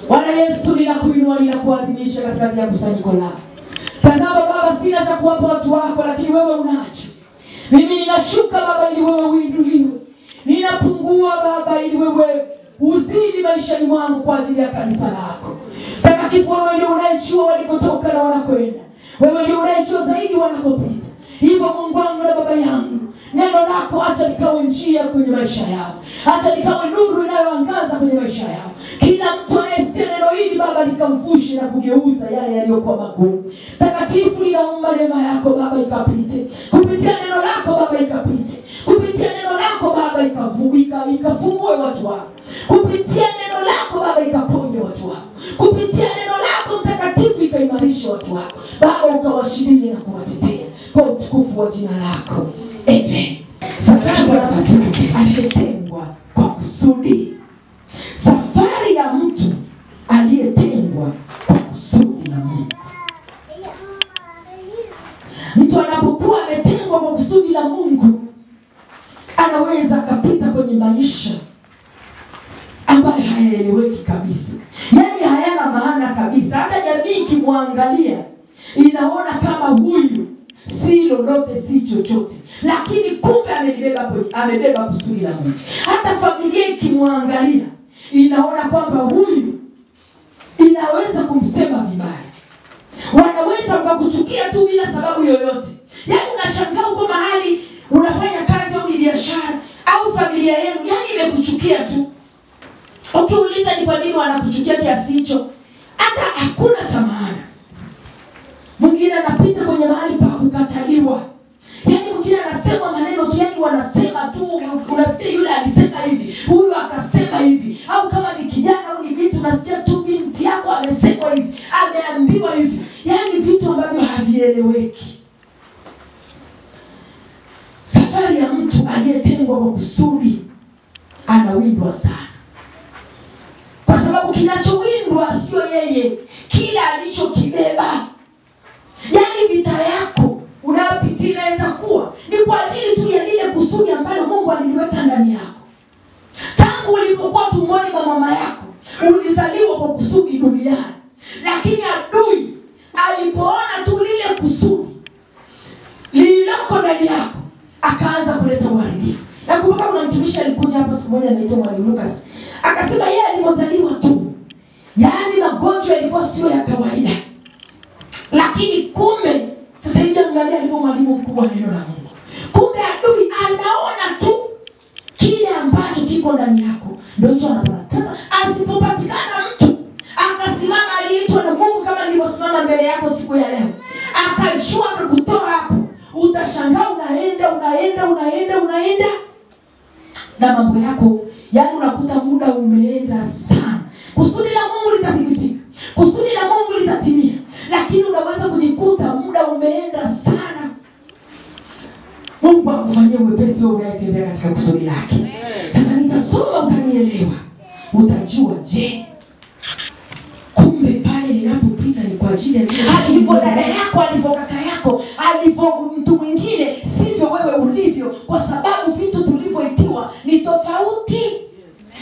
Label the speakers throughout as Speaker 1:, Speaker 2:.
Speaker 1: Bwana Yesu, ninakuinua, ninakuadhimisha katikati ya kusanyiko lako. Tazama Baba, sina cha kuwapa watu wako, lakini wewe unacho. Mimi ninashuka Baba ili wewe uinuliwe. Ninapungua Baba ili wewe uzidi maishani mwangu kwa ajili ya kanisa lako. Takatifu, wewe ndiye unayejua walikotoka na wanakwenda. Wewe ndiye unayejua zaidi wanakopita. Hivyo Mungu wangu na Baba yangu, neno lako acha likawe njia kwenye maisha yao. Acha likawe nuru inayoangaza kwenye maisha yao. Kila mtu anayesikia neno hili Baba likamfushe na kugeuza yale yaliyokuwa magumu. Takatifu, ninaomba neema yako Baba ikapite. Kupitia neno lako Baba ikapite. Kupitia neno lako Baba ikafungue watu wako. Kupitia neno lako Baba ikaponye watu wako. Kupitia neno lako Mtakatifu ikaimarisha watu wako. Baba ukawashirie na kuwatetea kwa utukufu wa jina lako. Amen. Safari ya mtu aliyetengwa kwa kusudi. Safari ya mtu aliyetengwa kwa kusudi la Mungu. Mtu anapokuwa ametengwa kwa kusudi la Mungu, anaweza kapita kwenye maisha ambayo hayaeleweki kabisa. Yaani hayana maana kabisa. Hata jamii ikimwangalia inaona kama huyu si lolote, si chochote. Lakini kumbe amebeba kusudi la Mungu. Hata familia ikimwangalia inaona kwamba huyu inaweza kumsema vibaya. Wanaweza kukuchukia tu bila sababu yoyote. Yaani unashangaa uko mahali unafanya kazi au ni biashara au familia yenu yaani imekuchukia tu. Ukiuliza ni kwa nini wanakuchukia kiasi hicho, hata hakuna cha maana. Mwingine anapita kwenye mahali pa kukataliwa. Yaani mwingine anasema maneno tu, yaani wanasema tu, unasikia yule alisema hivi, huyu akasema hivi. Au kama ni kijana au ni binti, unasikia tu binti yako amesema hivi, ameambiwa hivi. Yaani vitu ambavyo havieleweki. Safari ya mtu aliyetengwa kwa kusudi anawindwa sana. Kwa sababu kinachowindwa sio yeye, kila alichokibeba. Yaani vita yako unayopitia inaweza kuwa ni kwa ajili tu ya lile kusudi ambalo Mungu aliliweka ndani yako. Tangu ulipokuwa tumboni mwa mama yako, ulizaliwa kwa kusudi duniani. Lakini adui alipoona tu lile kusudi lililoko ndani yako, akaanza kuleta uharibifu. Na kumbuka kuna mtumishi alikuja hapa siku moja anaitwa Mwalimu Lucas. Akasema yeye alipozaliwa tu, yaani magonjwa yalikuwa sio ya kawaida. Lakini kumbe sasa hivi angalia alivyo mwalimu mkubwa neno la Mungu. Kumbe adui anaona tu kile ambacho kiko ndani yako ndio hicho anapata. Sasa asipopatikana mtu akasimama aliitwa na Mungu kama nilivyosimama mbele yako siku ya leo, akajua akakutoa hapo, utashangaa unaenda na mambo yako yaani unakuta muda umeenda sana. Kusudi la Mungu litathibitika. Kusudi la Mungu litatimia. Lakini unaweza kujikuta muda umeenda sana. Mungu akufanyie wepesi wewe unayetembea katika kusudi lake. Sasa nitasoma utanielewa. Utajua je, kumbe pale ninapopita ni kwa ajili ya alivyo dada yako, alivyo kaka yako, alivyo mtu mwingine, sivyo wewe ulivyo, kwa sababu vitu tulivyoitiwa ni tofauti.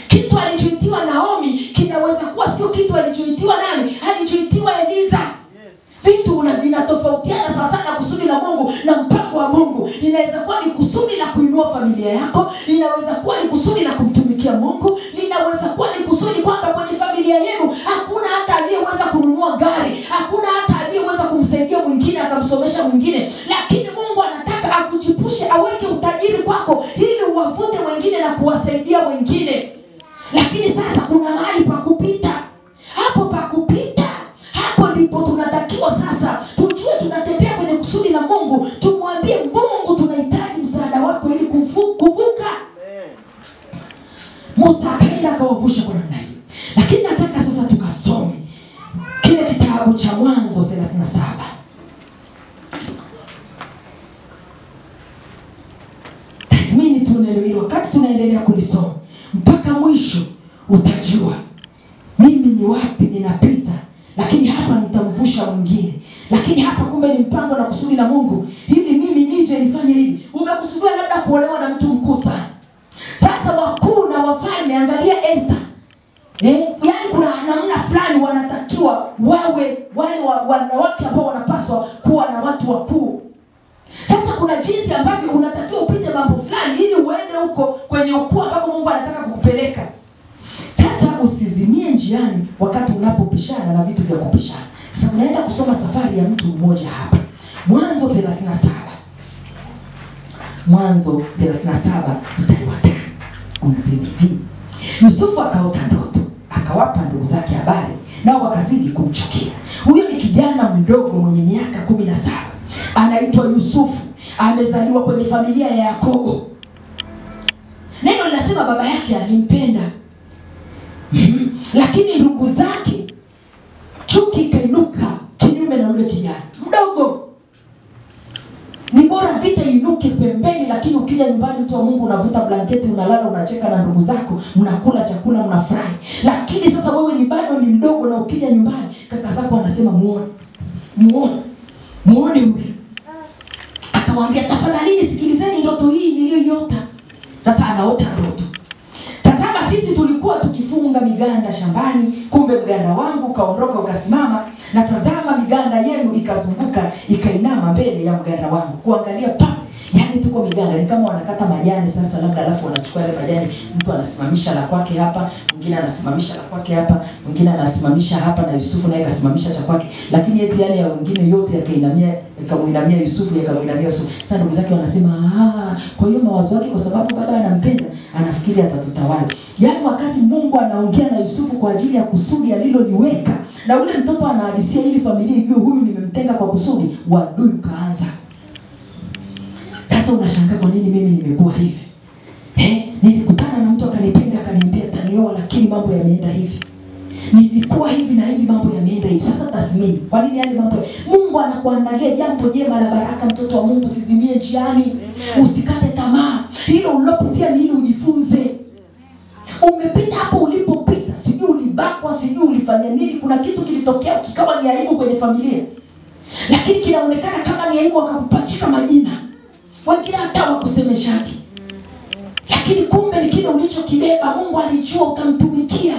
Speaker 1: Kitu alichoitiwa Naomi kinaweza kuwa sio kitu alichoitiwa nani? Alichoitiwa Eliza. Vitu vinatofautiana sana kusudi la Mungu na mpango wa Mungu. Linaweza kuwa ni kusudi la kuinua familia yako, linaweza kuwa ni kusudi la kumtumikia Mungu, linaweza kuwa ni kusudi kwamba kwenye familia yenu hakuna hata aliyeweza kununua gari, hakuna hata aliyeweza kumsaidia mwingine akamsomesha mwingine, lakini Mungu anataka akuchipushe, aweke utajiri kwako ili uwavute wengine na kuwasaidia wengine. Lakini sasa kuna mahali pa kupita. Hapo pa kupita, hapo ndipo tunatakiwa sasa tujue tunatembea kwenye kusudi la Mungu. Tumwambie Mungu tunahitaji msaada wako ili kuvuka. Musa akaenda akawavusha kwa namna hiyo. Lakini nataka sasa tukasome kile kitabu cha Mwanzo 37. Tathmini tunaelewa wakati tunaendelea kulisoma mpaka mwisho utajua mimi ni wapi ninapita, lakini hapa nitamvusha mwingine. Lakini hapa kumbe ni mpango na kusudi la Mungu ili mimi nije nifanye hivi. Umekusudia labda kuolewa na mtu mkuu sana. Sasa wakuu na wafalme, angalia Esther. Yaani kuna namna fulani wanatakiwa wawe wale wanawake ambao wanapaswa kuwa na watu wakuu. Sasa kuna jinsi ambavyo unatakiwa upite mambo fulani ili uende huko kwenye ukuu ambako Mungu anataka kukupeleka. Sasa usizimie njiani wakati unapopishana na vitu vya kupishana. Sasa unaenda kusoma safari ya mtu mmoja hapa. Mwanzo 37. Mwanzo 37 mstari wa 5. Unasema hivi: Yusufu akaota ndoto, akawapa ndugu zake habari, nao wakazidi kumchukia. Huyo ni kijana mdogo mwenye miaka 17. Anaitwa Yusufu, amezaliwa kwenye familia ya Yakobo. Neno linasema baba yake alimpenda. Lakini ndugu zake, chuki kainuka kinyume na yule kijana mdogo. Ni bora vita inuke pembeni, lakini ukija nyumbani mtu wa Mungu unavuta blanketi, unalala, unacheka na ndugu zako, mnakula chakula, mnafurahi. Lakini sasa wewe ni bado ni mdogo, na ukija nyumbani kaka zako wanasema muone huyu. Akamwambia, tafadhali sikilizeni ndoto hii niliyoiota. Sasa anaota ndoto. Tazama, sisi tulikuwa tukifunga miganda shambani, kumbe mganda wangu kaondoka ukasimama, na tazama miganda yenu ikazunguka ikainama mbele ya mganda wangu kuangalia pa. Yaani tuko miganda ni kama wanakata majani sasa, labda alafu wanachukua ile majani, mtu anasimamisha la kwake hapa, mwingine anasimamisha la kwake hapa, mwingine anasimamisha hapa, na Yusufu naye kasimamisha cha kwake. Lakini eti yale ya wengine yote yakainamia, yakamuinamia Yusufu, yakamuinamia Yusufu. Sasa ndugu zake wanasema, kwa hiyo mawazo yake, kwa sababu baba anampenda, anafikiri atatutawala. Yaani wakati Mungu anaongea na Yusufu kwa ajili ya kusudi aliloliweka, na ule mtoto anahadisia ili familia ijue huyu nimemtenga kwa kusudi, wadui kaanza. Sasa unashangaa kwa nini mimi nimekuwa hivi? Nilikutana na mtu akanipenda, akaniambia tanioa, lakini mambo yameenda hivi. Nilikuwa hivi na hivi, mambo yameenda hivi. Sasa tathmini, kwa nini yale mambo? Mungu anakuandalia jambo jema la baraka, mtoto wa Mungu, usizimie njiani. Usikate tamaa. Hilo ulilopitia ni ili ujifunze. Umepita hapo ulipopita, sijui ulibakwa, sijui ulifanya nini, kuna kitu kilitokea kikawa ni aibu kwenye familia. Lakini kinaonekana kama ni aibu, akakupachika majina. Wengine hata wakusemeshaki. Lakini kumbe ni kile ulichokibeba. Mungu alijua utamtumikia.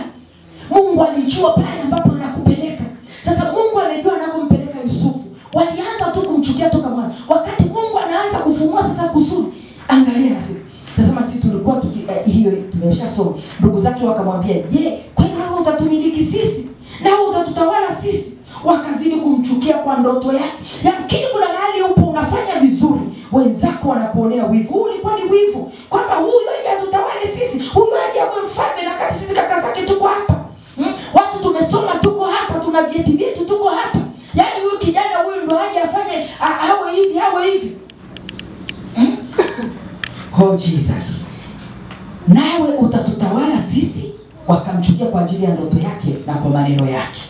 Speaker 1: Mungu alijua pale ambapo anakupeleka. Sasa Mungu amejua anakompeleka Yusufu. Walianza tu kumchukia toka mwanzo. Wakati Mungu anaanza kufumua sasa kusudi, angalia sasa. Tazama, sisi tulikuwa hiyo tumeshasoma. Ndugu zake wakamwambia, "Je, kwani wewe utatumiliki sisi? Na wewe utatutawala sisi?" Wakazidi kumchukia kwa ndoto yake. Yamkini kuna mahali upo unafanya vizuri, wenzako wanakuonea wivu. Ulikuwa ni wivu kwamba huyu aje atutawale sisi, huyu aje awe mfalme, na kati sisi kaka zake tuko hapa. Watu tumesoma tuko hapa, tuna vyeti vyetu tuko hapa. Yaani huyu kijana huyu ndo aje afanye awe hivi, awe hivi. Oh Jesus. Nawe utatutawala sisi? Wakamchukia kwa ajili ya ndoto yake na kwa maneno yake.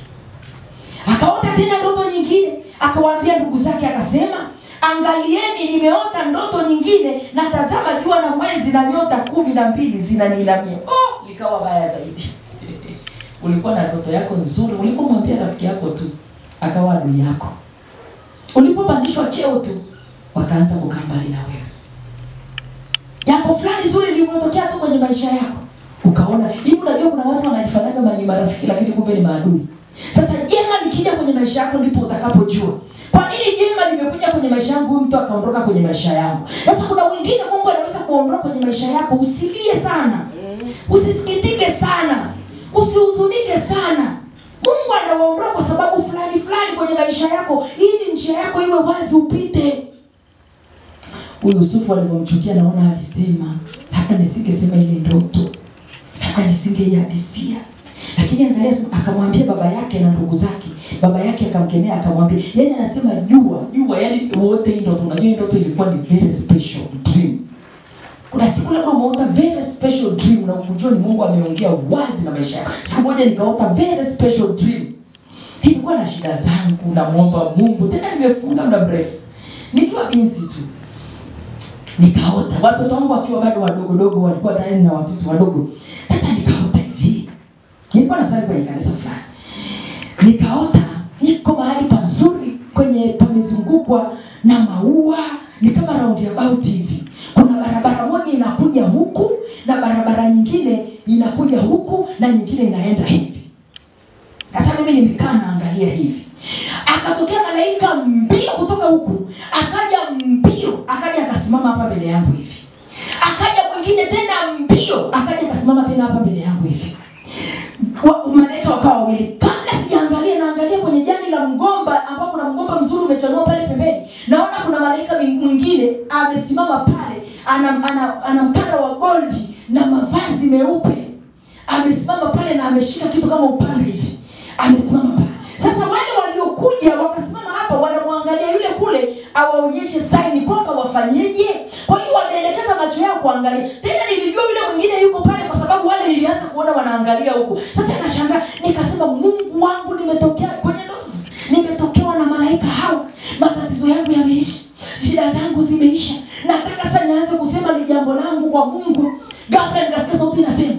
Speaker 1: Akaota tena ndoto nyingine, akawaambia ndugu zake, akasema, "Angalieni, nimeota ndoto nyingine, na tazama jua na mwezi na nyota 12 zinaniinamia." Likawa baya zaidi. Ulikuwa na ndoto yako nzuri, ulipomwambia rafiki yako tu, akawa adui yako. Ulipopandishwa cheo tu, wakaanza kukaa mbali na wewe. Jambo fulani zuri lililotokea tu kwenye maisha yako, ukaona hivi. Unajua kuna watu wanajifanaga ni marafiki, lakini kumbe ni maadui. Sasa jema likija kwenye maisha yako ndipo utakapojua. Kwa nini jema limekuja kwenye maisha yangu, huyu mtu akaondoka kwenye maisha yangu? Sasa kuna wengine Mungu anaweza kuondoka kwenye maisha yako. Usilie sana. Usisikitike sana. Usihuzunike sana. Mungu anawaondoa kwa sababu fulani kwenye maisha yako, ili njia yako iwe wazi upite. Huyu Yusufu alipomchukia, naona alisema, labda nisingesema ile ndoto, labda nisingehadisia. Lakini angalia, akamwambia baba yake na ndugu zake. Baba yake akamkemea, akamwambia, yani anasema jua, yani wote hii ndoto, unajua ndoto ilikuwa ni very special dream. Kuna siku labda umeota very special dream na ukujua ni Mungu ameongea wazi na maisha yako. Siku moja nikaota very special dream. Nilikuwa na shida zangu, namuomba Mungu, tena nimefunga muda mrefu. Nikiwa binti tu, nikaota watoto wangu wakiwa bado wadogo, walikuwa tayari na watoto wadogo. Sasa nikaota hivi. Nilikuwa nasali kwenye kanisa fulani. Nikaota niko mahali pazuri, kwenye pamezungukwa na maua, ni kama roundabout hivi. Kuna barabara moja inakuja huku na barabara nyingine inakuja huku na nyingine inaenda hivi. mimi nimekaa naangalia hivi. Akatokea malaika mbio kutoka huku, akaja mbio, akaja akasimama hapa mbele yangu hivi. Akaja mwingine tena mbio, akaja akasimama tena hapa mbele yangu hivi. Malaika wakawa wawili. Kabla sijaangalia, naangalia kwenye jani la mgomba ambapo kuna mgomba mzuri umechanua pale pembeni. Naona kuna malaika mwingine amesimama pale, ana mkanda wa gold na mavazi meupe. Amesimama pale na ameshika kitu kama upanga hivi. Amesimama pale. Sasa wale waliokuja wakasimama hapa, wanamwangalia yule kule awaonyeshe saini kwamba wafanyeje. Kwa hiyo wameelekeza macho yao kuangalia. Tena nilijua yule mwingine yuko pale kwa sababu wale nilianza kuona wanaangalia huko. Sasa nashangaa, nikasema Mungu wangu, nimetokea kwenye ndoto. Nimetokewa na malaika hao. Matatizo yangu yameisha. Shida zangu zimeisha. Nataka sasa nianze kusema ni jambo langu kwa Mungu. Ghafla nikasikia sauti inasema,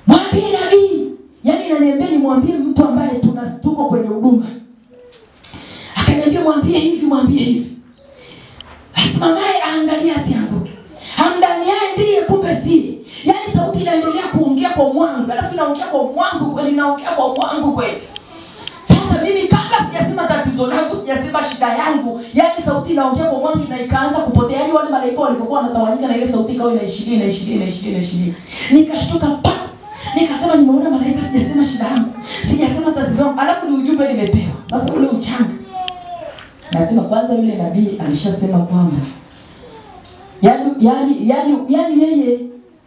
Speaker 1: mwambie nabii. Yaani inaniambia nimwambie mtu ambaye tuko kwenye huduma. Akaniambia mwambie hivi, mwambie hivi. Asimamaye aangalia asianguke. Hamdaniaye ndiye kumbe si. Yaani sauti inaendelea kuongea kwa mwangu, alafu inaongea kwa mwangu kweli, inaongea kwa mwangu kweli. Sasa mimi kabla sijasema tatizo langu, sijasema shida yangu, yaani sauti inaongea kwa mwangu na ikaanza kupotea. Yaani wale malaika walipokuwa wanatawanyika na ile sauti ikawa ina 20. Nikashtuka pa. Nikasema nimeona malaika, sijasema shida yangu, sijasema tatizo langu, alafu ni ujumbe nimepewa. Sasa ule uchanga. Nasema kwanza yule nabii alishasema kwamba yani yeye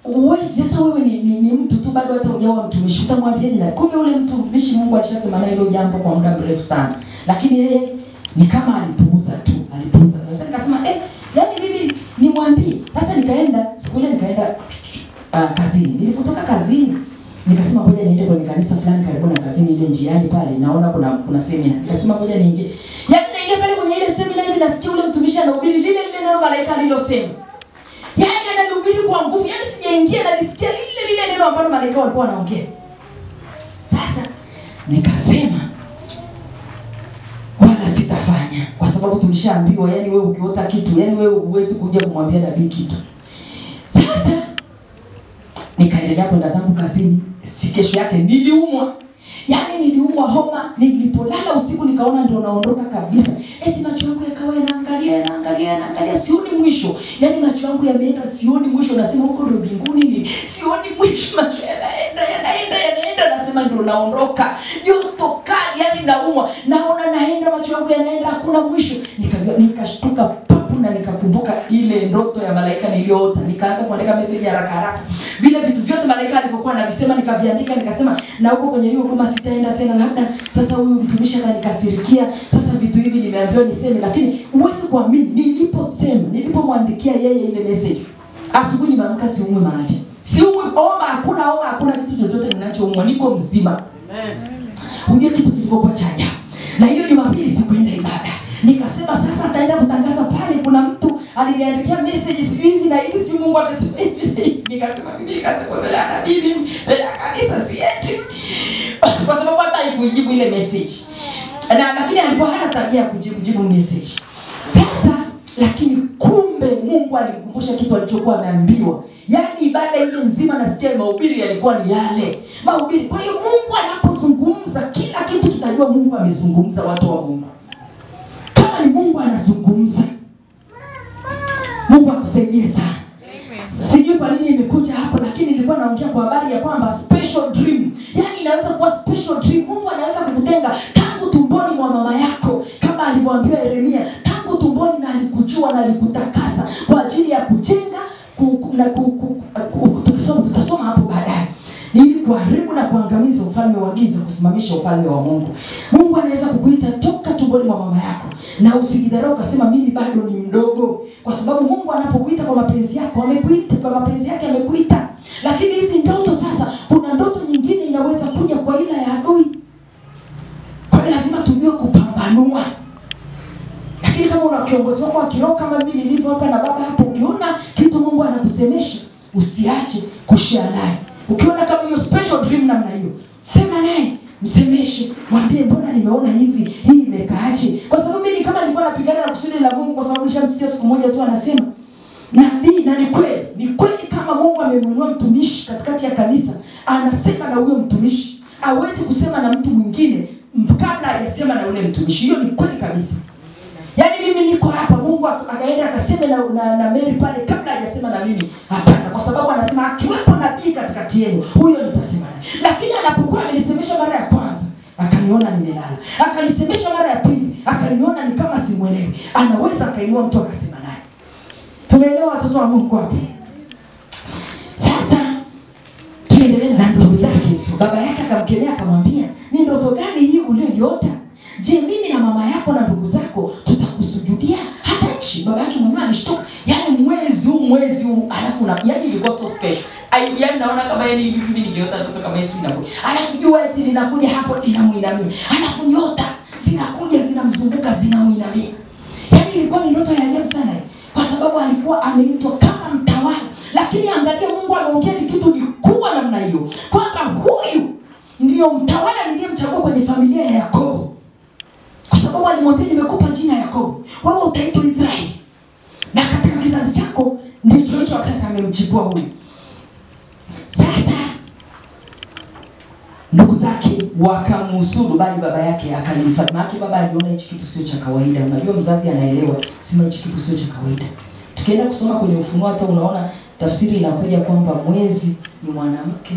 Speaker 1: uwezi, sasa wewe ni mtu tu bado hata hujawa mtumishi, utamwambiaje? Na kumbe ule mtumishi Mungu alishasema na hilo jambo kwa muda mrefu sana, lakini yeye ni kama alipuuza tu. Sasa nikasema yani mimi nimwambie. Sasa nikaenda siku ile, nikaenda kazini. Nilipotoka kazini nikasema ngoja niende kwenye kanisa fulani karibu na kazini, ile njiani pale naona kuna semina. Nikasema ngoja niingie. Yaani naingia pale kwenye ile semina hivi, nasikia ule mtumishi anahubiri lile neno malaika alilosema. Yaani anahubiri kwa nguvu. Yaani sijaingia na nisikia lile neno ambalo malaika walikuwa wanaongea. Sasa nikasema wala sitafanya, kwa sababu tulishaambiwa yani wewe ukiota kitu, yani wewe huwezi kuja kumwambia nabii kitu. Sasa nikaendelea kwenda zangu kazini. Kesho yake niliumwa. Yaani niliumwa homa. Nilipolala usiku nikaona ndio naondoka kabisa. Eti macho yangu yakawa yanaangalia sioni mwisho. Yaani macho yangu yameenda sioni mwisho. Nasema huko ndio mbinguni sioni mwisho. Macho yanaenda nasema ndio naondoka. Joto kali, yaani naumwa. Naona naenda, macho yangu yanaenda, hakuna mwisho. Nikashtuka na nikakumbuka ile ndoto ya malaika niliyoota. Nikaanza kuandika message haraka. Vile vitu vyote malaika alivyokuwa anasema nikaviandika. Nikasema na huko kwenye hiyo huduma sitaenda tena, labda sasa huyu mtumishi ananikasirikia. Sasa vitu hivi nimeambiwa niseme, lakini huwezi kuamini nilipomwandikia yeye ile message. Asubuhi nimeamka siumwi mahali. Siumwi hakuna kitu chochote ninachoumwa, niko mzima. Amen. Unajua kitu kilivyokuwa chanya. Na hiyo Jumapili sikuenda ibada. Nikasema sasa taenda kutangaza pale, kuna mtu aliniandikia message hivi na hivi, si Mungu amesema hivi. Nikasema bila bibi bila kanisa siendi. Kwa sababu hata haikujibu ile message. Lakini alikuwa hana tabia ya kujibu message. Sasa lakini kumbe Mungu alimkumbusha kitu alichokuwa ameambiwa. Yaani ibada ile nzima nasikia mahubiri yalikuwa ni yale. Mahubiri. Kwa hiyo Mungu anapozungumza kila kitu kitajua Mungu amezungumza, watu wa Mungu. Ni Mungu anazungumza. Mungu atusaidie sana. Sijui kwa nini imekuja hapo, lakini nilikuwa naongea kwa habari ya kwamba special dream. Yaani inaweza kuwa special dream. Mungu anaweza kukutenga tangu tumboni mwa mama yako, kama alivyoambiwa Yeremia, tangu tumboni na alikujua na alikutakasa kwa ajili ya kujenga tutasoma hapo baadaye. Ili kuharibu na kuangamiza ufalme wa giza, kusimamisha ufalme wa Mungu. Mungu anaweza kukuita toka tumboni mwa mama yako. Na usijidharau ukasema mimi bado ni mdogo, kwa sababu Mungu anapokuita kwa mapenzi yako amekuita, kwa mapenzi yake amekuita. Lakini hizi ndoto sasa, kuna ndoto nyingine inaweza kuja kwa ila ya adui. Kwa hiyo lazima tujue kupambanua. Lakini kama una kiongozi wako wa kiroho kama mimi nilivyo hapa na baba hapo, ukiona kitu Mungu anakusemesha, usiache kushare naye. Ukiona kama hiyo special dream namna hiyo, sema naye, msemeshe, mwambie mbona nimeona hivi, hii imekaaje? Kwa sababu mimi kama nilikuwa napigana na kusudi la Mungu, kwa sababu nishamsikia siku moja tu anasema nabii, na ni kweli kama Mungu amemwinua mtumishi katikati ya kanisa, anasema na huyo mtumishi, hawezi kusema na mtu mwingine kabla hajasema na yule mtumishi. Hiyo ni kweli kabisa. Yaani mimi niko hapa, Mungu akaenda akasema na Mary pale kabla hajasema na mimi. Hapana, kwa sababu anasema akiwepo nabii katikati yenu, huyo nitasema naye. Lakini anapokuwa amenisemesha mara ya kwanza, akaniona nimelala. Akanisemesha mara ya pili, akaniona ni kama simuelewi. Anaweza akainua mtu akasema naye. Tumeelewa watoto wa Mungu hapo? Sasa tuendelee na ndoto zake. Baba yake akamkemea akamwambia, ni ndoto gani hii uliyoiota? Je, mimi na mama yako na ndugu zako tutakusujudia hata nchi? Baba yake mwenyewe alishtuka. Yaani mwezi huu alafu na yaani ilikuwa so special. Yaani naona kama yaani mimi nikiota ndoto kama hiyo inakuja. Alafu jua eti linakuja hapo linamuinamia. Alafu nyota zinakuja zinamzunguka zinamuinamia. Yaani ilikuwa ni ndoto ya ajabu sana. Kwa sababu alikuwa ameitwa kama mtawala. Lakini angalia Mungu anaongea ni kitu kikubwa namna hiyo. Kwamba huyu ndio mtawala niliyemchagua kwenye familia ya Yakobo. Kwa sababu alimwambia nimekupa jina Yakobo, wewe utaitwa Israeli. Na katika kizazi chako ndicho hicho sasa amemchipua huyu. Sasa ndugu zake wakamhusudu, bali baba yake akalifanya. Maana baba aliona hichi kitu sio cha kawaida. Unajua mzazi anaelewa, sema hichi kitu sio cha kawaida. Tukienda kusoma kwenye Ufunuo hata unaona tafsiri inakuja kwamba mwezi ni mwanamke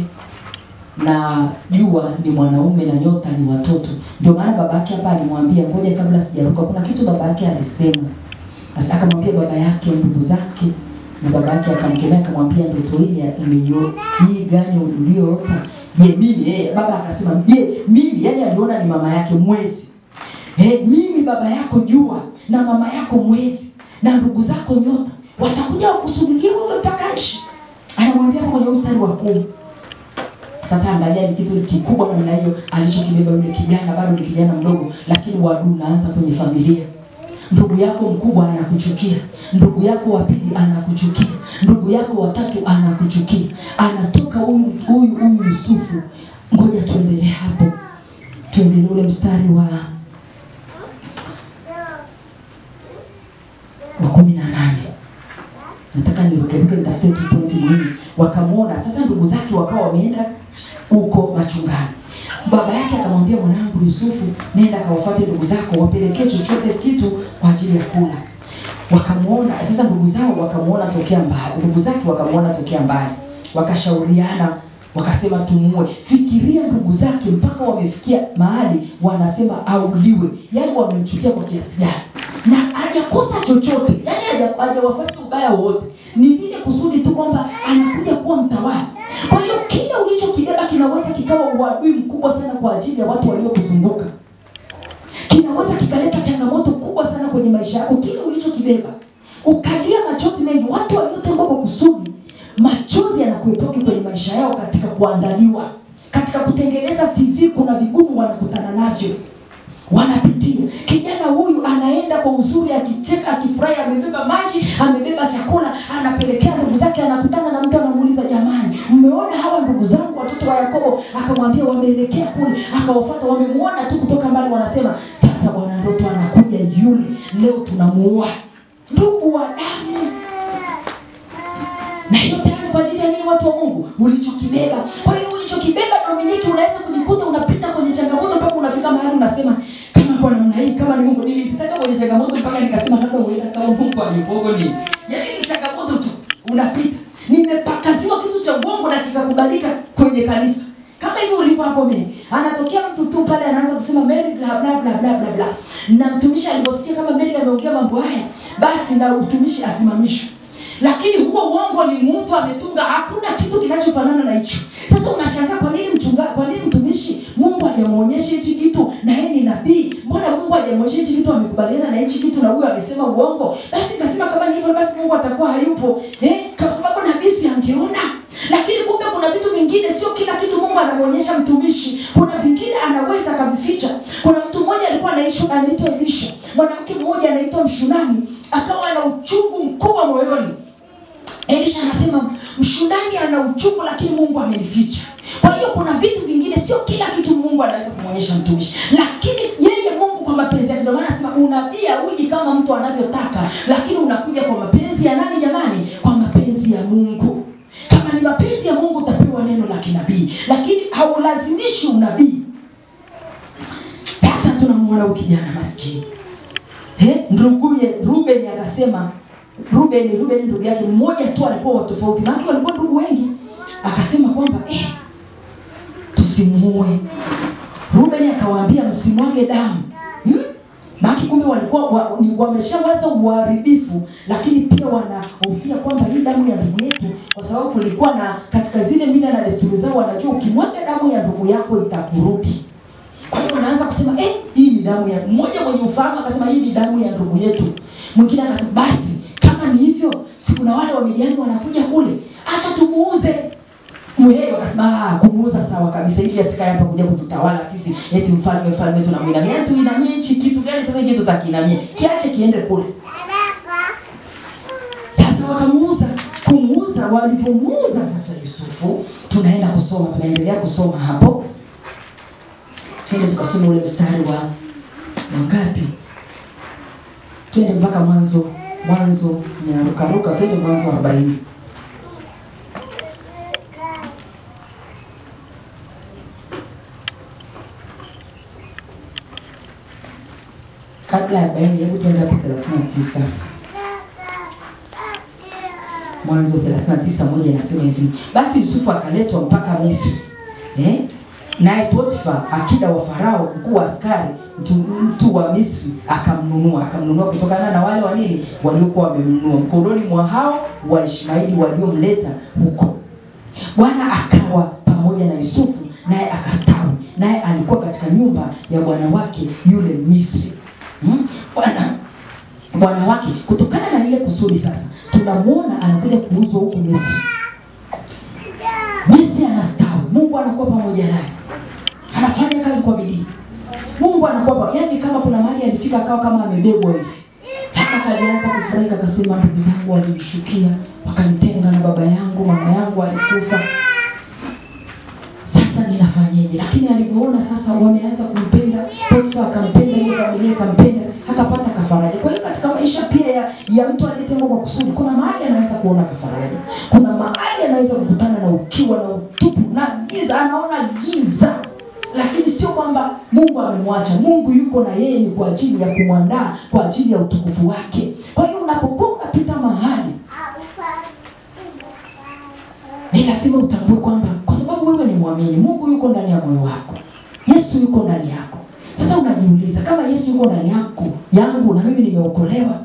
Speaker 1: na jua ni mwanaume na nyota ni watoto. Ndio maana babake hapa alimwambia, ngoja kabla sijaruka, kuna kitu babake alisema. Sasa akamwambia baba yake ndugu zake, na babake akamkemea akamwambia, ndoto hii gani uliyoota? Je, mimi baba akasema, je, mimi yani aliona ni mama yake mwezi. Mimi baba yako jua na mama yako mwezi na ndugu zako nyota watakuja kukusujudia wewe mpaka nchi. Anamwambia kwenye mstari wa 10. Sasa angalia ni kitu kikubwa namna hiyo alichokibeba yule kijana, bado ni kijana mdogo, lakini wadu naanza kwenye familia. Ndugu yako mkubwa anakuchukia, ndugu yako wa pili anakuchukia, ndugu yako wa tatu anakuchukia. Anatoka huyu Yusufu. Ngoja tuendelee hapo. Tuendelee ule mstari wa 18. Nataka niruke nitafute tu pointi muhimu. Wakamwona sasa ndugu zake wakawa wameenda huko machungani. Baba yake akamwambia, mwanangu Yusufu, nenda kawafuate ndugu zako, wapelekee chochote kitu kwa ajili ya kula. Wakamwona sasa ndugu zao wakamwona tokea mbali. Ndugu zake wakamwona tokea mbali. Wakashauriana, wakasema tumuue. Fikiria ndugu zake mpaka wamefikia mahali wanasema auliwe. Yaani wamemchukia kwa kiasi gani? Na hajakosa chochote. Yaani hajawafanya ubaya wote. Ni lile kusudi tu kwamba anakuja kuwa mtawala. Kwa hiyo kile ulichokibeba kinaweza kikawa uadui mkubwa sana kwa ajili ya watu waliokuzunguka. Kinaweza kikaleta changamoto kubwa sana kwenye maisha yako kile ulichokibeba. Ukalia machozi mengi, watu waliotembea kwa kusudi, machozi yanakuetoka kwenye maisha yao katika kuandaliwa, katika kutengeneza CV. Kuna vigumu wanakutana navyo, wanapitia. Kijana huyu anaenda kwa uzuri, akicheka, akifurahi, amebeba maji, amebeba chakula, anapelekea ndugu zake. Anakutana na mtu anamuuliza, jamani, mmeona hawa ndugu zangu watoto wa Yakobo? Akamwambia wameelekea kule. Akawafuata, wamemuona tu kutoka mbali, wanasema sasa bwana ndoto anakuja yule, leo tunamuua. Ndugu wa damu. Na hiyo tayari kwa ajili ya nini watu wa Mungu? Ulichokibeba. Kwa hiyo ulichokibeba Dominiki, unaweza kujikuta unapita kwenye changamoto mpaka unafika mahali unasema kama kwa namna hii, kama ni Mungu. Nilipita kwenye changamoto mpaka nikasema hata uenda kama Mungu alipogo ni. Yaani ni changamoto tu unapita. Nimepakaziwa kitu cha uongo na kikakubalika kwenye kanisa. Kama hivi ulivyo hapo mimi. Anatokea mtu tu pale anaanza kusema Mary bla bla bla bla bla bla. Na mtumishi aliposikia kama Mary ameongea mambo haya, basi na utumishi asimamishwe. Lakini huo uongo ni mtu ametunga, hakuna kitu kinachofanana na hicho. Sasa unashangaa kwa nini kwa nini mtumishi Mungu hajamuonyesha hichi kitu na yeye ni nabii? Mbona Mungu hajamuonyesha hichi kitu, amekubaliana na hichi kitu na huyo amesema uongo? Basi nikasema kama ni hivyo basi Mungu atakuwa hayupo. Kwa sababu nabii si angeona. Lakini kumbe kuna vitu vingine, sio kila kitu Mungu anamuonyesha mtumishi. Kuna vingine anaweza akavificha. Kuna mtu mmoja alikuwa anaitwa Elisha. Mwanamke mmoja anaitwa Mshunami, akawa na uchungu mkubwa moyoni. Elisha anasema Mshunami ana uchungu lakini Mungu amenificha. Kwa hiyo kuna vitu vingine, sio kila kitu Mungu anaweza kumuonyesha mtumishi. Lakini yeye Mungu kwa mapenzi yake, ndio maana anasema unabii hauji kama mtu anavyotaka, lakini unakuja kwa mapenzi ya nani jamani? Kwa mapenzi ya Mungu. Kama ni mapenzi ya Mungu utapewa neno la kinabii. Lakini halazimishi unabii. Sasa tunamwona kijana maskini. Nduguye Ruben akasema, Ruben ndugu yake mmoja tu alikuwa tofauti, maana walikuwa ndugu wengi. Akasema kwamba tusimuue. Ruben akawaambia msimwage damu. Maki kumbe walikuwa wameshawaza uharibifu, lakini pia wanahofia kwamba hii damu ya ndugu yetu, kwa sababu kulikuwa na katika zile mila na desturi zao, wanajua ukimwaga damu ya ndugu yako itakurudi. Kwa hiyo wanaanza kusema hii ni damu ya mmoja. Mwenye ufahamu akasema hii ni damu ya ndugu yetu. Mwingine akasema basi kama ni hivyo, si kuna wale wa Midiani wanakuja kule, acha tumuuze. Mwehe wakasema kumuuza sawa kabisa, ili asikae hapa kuja kututawala sisi, eti mfalme tunamwinamia tu inamia nchi, kitu gani sasa hiki tutakinamia, kiache kiende kule. Sasa kumuuza. Walipomuuza sasa Yusufu, tunaendelea kusoma hapo. Twende tukasome ule mstari wa ngapi? Twende mpaka mwanzo ninaruka twende mwanzo 40. Kabla ya 40, hebu twende hapo 39. Mwanzo 39:1 inasema hivi: basi Yusufu akaletwa mpaka Misri. Naye Potifa, akida wa Farao, mkuu wa askari, mtu wa Misri, akamnunua kutokana na wale wanini waliokuwa wamemnunua mkononi mwa hao wa Ishmaeli waliomleta huko. Bwana akawa pamoja na Yusufu, naye akastawi, naye alikuwa katika nyumba ya bwana wake yule Misri. Bwana wake, kutokana na ile kusudi sasa, tunamuona anakuja kuuzwa huko Misri. Misri anastawi, Mungu anakuwa pamoja naye. Anafanya kazi kwa bidii. Mungu anakuwa yaani kama kuna mahali alifika akawa kama amebebwa hivi. Hata alianza kufurahi akasema, ndugu zangu walinishukia, wakanitenga na baba yangu, mama yangu alikufa. Sasa ninafanyaje? Lakini alivyoona sasa wameanza kumpenda, Potifa akampenda, ile familia ikampenda, akapata kafaraja. Kwa hiyo katika maisha pia ya mtu aliyetengwa kwa kusudi, kuna mahali anaweza kuona kafaraja. Kuna mahali anaweza kukutana na ukiwa na utupu na giza, anaona giza. Lakini sio kwamba Mungu amemwacha. Mungu yuko na yeye, ni kwa ajili ya kumwandaa kwa ajili ya utukufu wake. Kwa hiyo unapokuwa unapita mahali, ni lazima utambue kwamba kwa sababu wewe ni muamini, Mungu yuko ndani ya moyo wako. Yesu yuko ndani yako. Sasa unajiuliza, kama Yesu yuko ndani yangu na mimi nimeokolewa,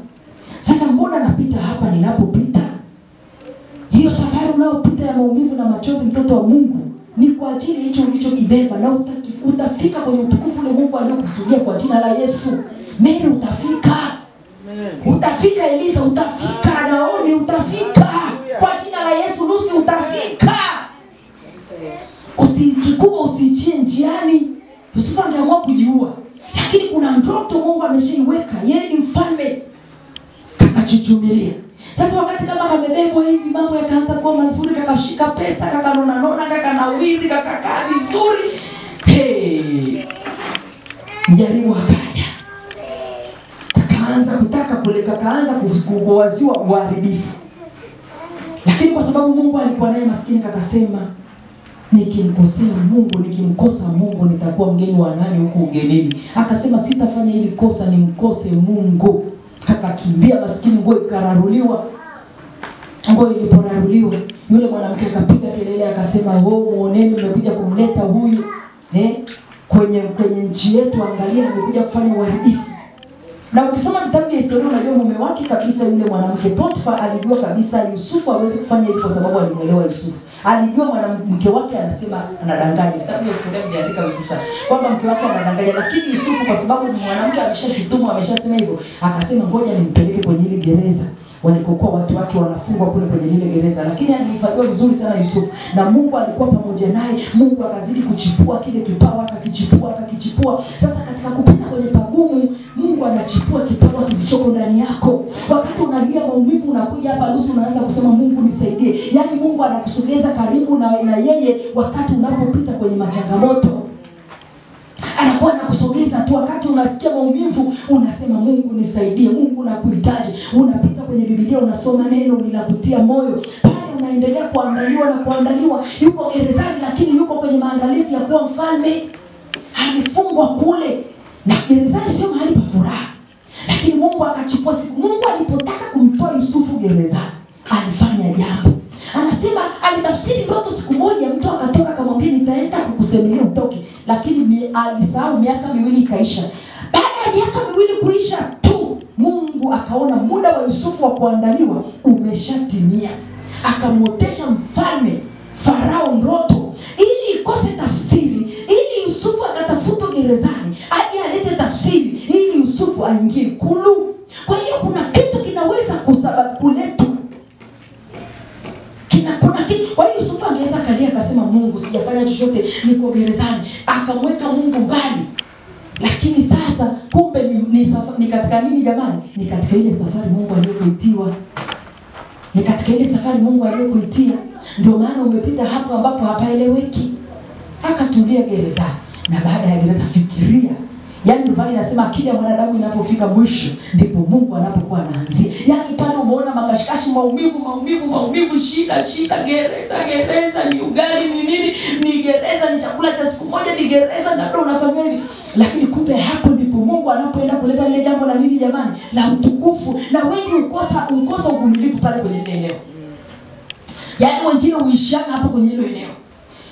Speaker 1: sasa mbona napita hapa ninapopita? Hiyo safari unayopita ya maumivu na machozi, mtoto wa Mungu, ni kwa ajili hicho ulichokibeba, na utafika kwenye utukufu ule Mungu aliyokusudia kwa jina la Yesu. Mary utafika. Utafika Eliza, utafika Naomi, utafika kwa jina la Yesu. Lucy utafika. Usikikuwa usichie njiani. Usifangeamua kujiua. Lakini kuna ndoto Mungu ameshaiweka. Yeye ni mfalme. Kakachuchumilia. Sasa wakati kama kamebebwa hivi, mambo yakaanza kuwa mazuri, kakashika pesa, kakanona, kakanawiri, kakakaa vizuri. Mjaribu akaja. Kakaanza kuwaziwa uharibifu. Lakini kwa sababu Mungu alikuwa naye maskini, kakasema, nikimkosa Mungu nitakuwa mgeni wa nani huko ugenini? Akasema sitafanya hili kosa nimkose Mungu. Akakimbia maskini, nguo ikararuliwa. Nguo iliporaruliwa, yule mwanamke akapiga kelele akasema, muoneni mmekuja kumleta huyu kwenye nchi yetu, angalia mmekuja kufanya uharibifu. Na ukisoma vitabu vya historia unajua mume wake kabisa yule mwanamke Potifa alijua kabisa Yusufu hawezi kufanya hivyo kwa sababu alimuelewa Yusufu. Alijua mwanamke wake anasema anadanganya. Vitabu vya historia vinaandika vizuri sana kwamba mke wake anadanganya, lakini Yusufu kwa sababu ni mwanamke ameshashutumu, ameshasema hivyo, akasema ngoja nimpeleke kwenye ile gereza walikokuwa watu wake wanafungwa kule kwenye lile gereza. Lakini alihifadhiwa vizuri sana Yusufu, na Mungu alikuwa pamoja naye. Mungu akazidi kuchipua kile kipawa, akakichipua. Sasa katika kupita kwenye pagumu, Mungu anachipua kipawa kilichoko ndani yako. Wakati unalia maumivu, unakuja hapa Lucy unaanza kusema Mungu nisaidie. Yaani Mungu anakusogeza karibu na yeye wakati unapopita kwenye machangamoto. Anakuwa anakusogeza tu. Wakati unasikia maumivu unasema Mungu nisaidie, Mungu nakuhitaji. Unapita kwenye Biblia unasoma neno linakutia moyo. Pale anaendelea kuandaliwa, yuko gerezani lakini yuko kwenye maandalizi ya kuwa mfalme. Amefungwa kule, na gerezani sio mahali pa furaha. Lakini Mungu akachukua siku. Mungu alipotaka kumtoa Yusufu gerezani, alifanya jambo. Anasema alitafsiri ndoto siku moja, mtu akatoka akamwambia nitaenda kukusemelia utoke, lakini alisahau miaka 2 ikaisha. Baada ya miaka 2 kuisha tu, Mungu akaona muda wa Yusufu wa kuandaliwa umeshatimia. Akamwotesha mfalme Farao ndoto ili ikose tafsiri, ili Yusufu akatafutwa gerezani aje alete tafsiri ili Yusufu aingie ikulu. Kwa hiyo kuna kitu kinaweza kuleta kuna kitu. Kwa hiyo Yusufu angeweza kalia akasema Mungu sijafanya chochote, niko gerezani, akamweka Mungu mbali. Lakini sasa kumbe ni katika nini jamani? Ni katika ile safari Mungu aliyokuitiwa. Ni katika ile safari Mungu aliyokuitia. Ndio maana umepita hapo ambapo hapaeleweki. Akatulia gerezani. Na baada ya gereza fikiria. Yaani ndio pale nasema akili ya mwanadamu inapofika mwisho ndipo Mungu anapokuwa anaanzia. Yaani pale umeona makashikashi, maumivu, shida, gereza, ni ugali, ni nini, ni gereza, ni chakula cha siku moja, ni gereza, na ndio unafanya hivi. Lakini kumbe hapo ndipo Mungu anapoenda kuleta ile jambo la nini jamani? La utukufu. Na wengi ukosa uvumilivu pale kwenye eneo. Yaani wengine uishaka hapo kwenye hilo eneo.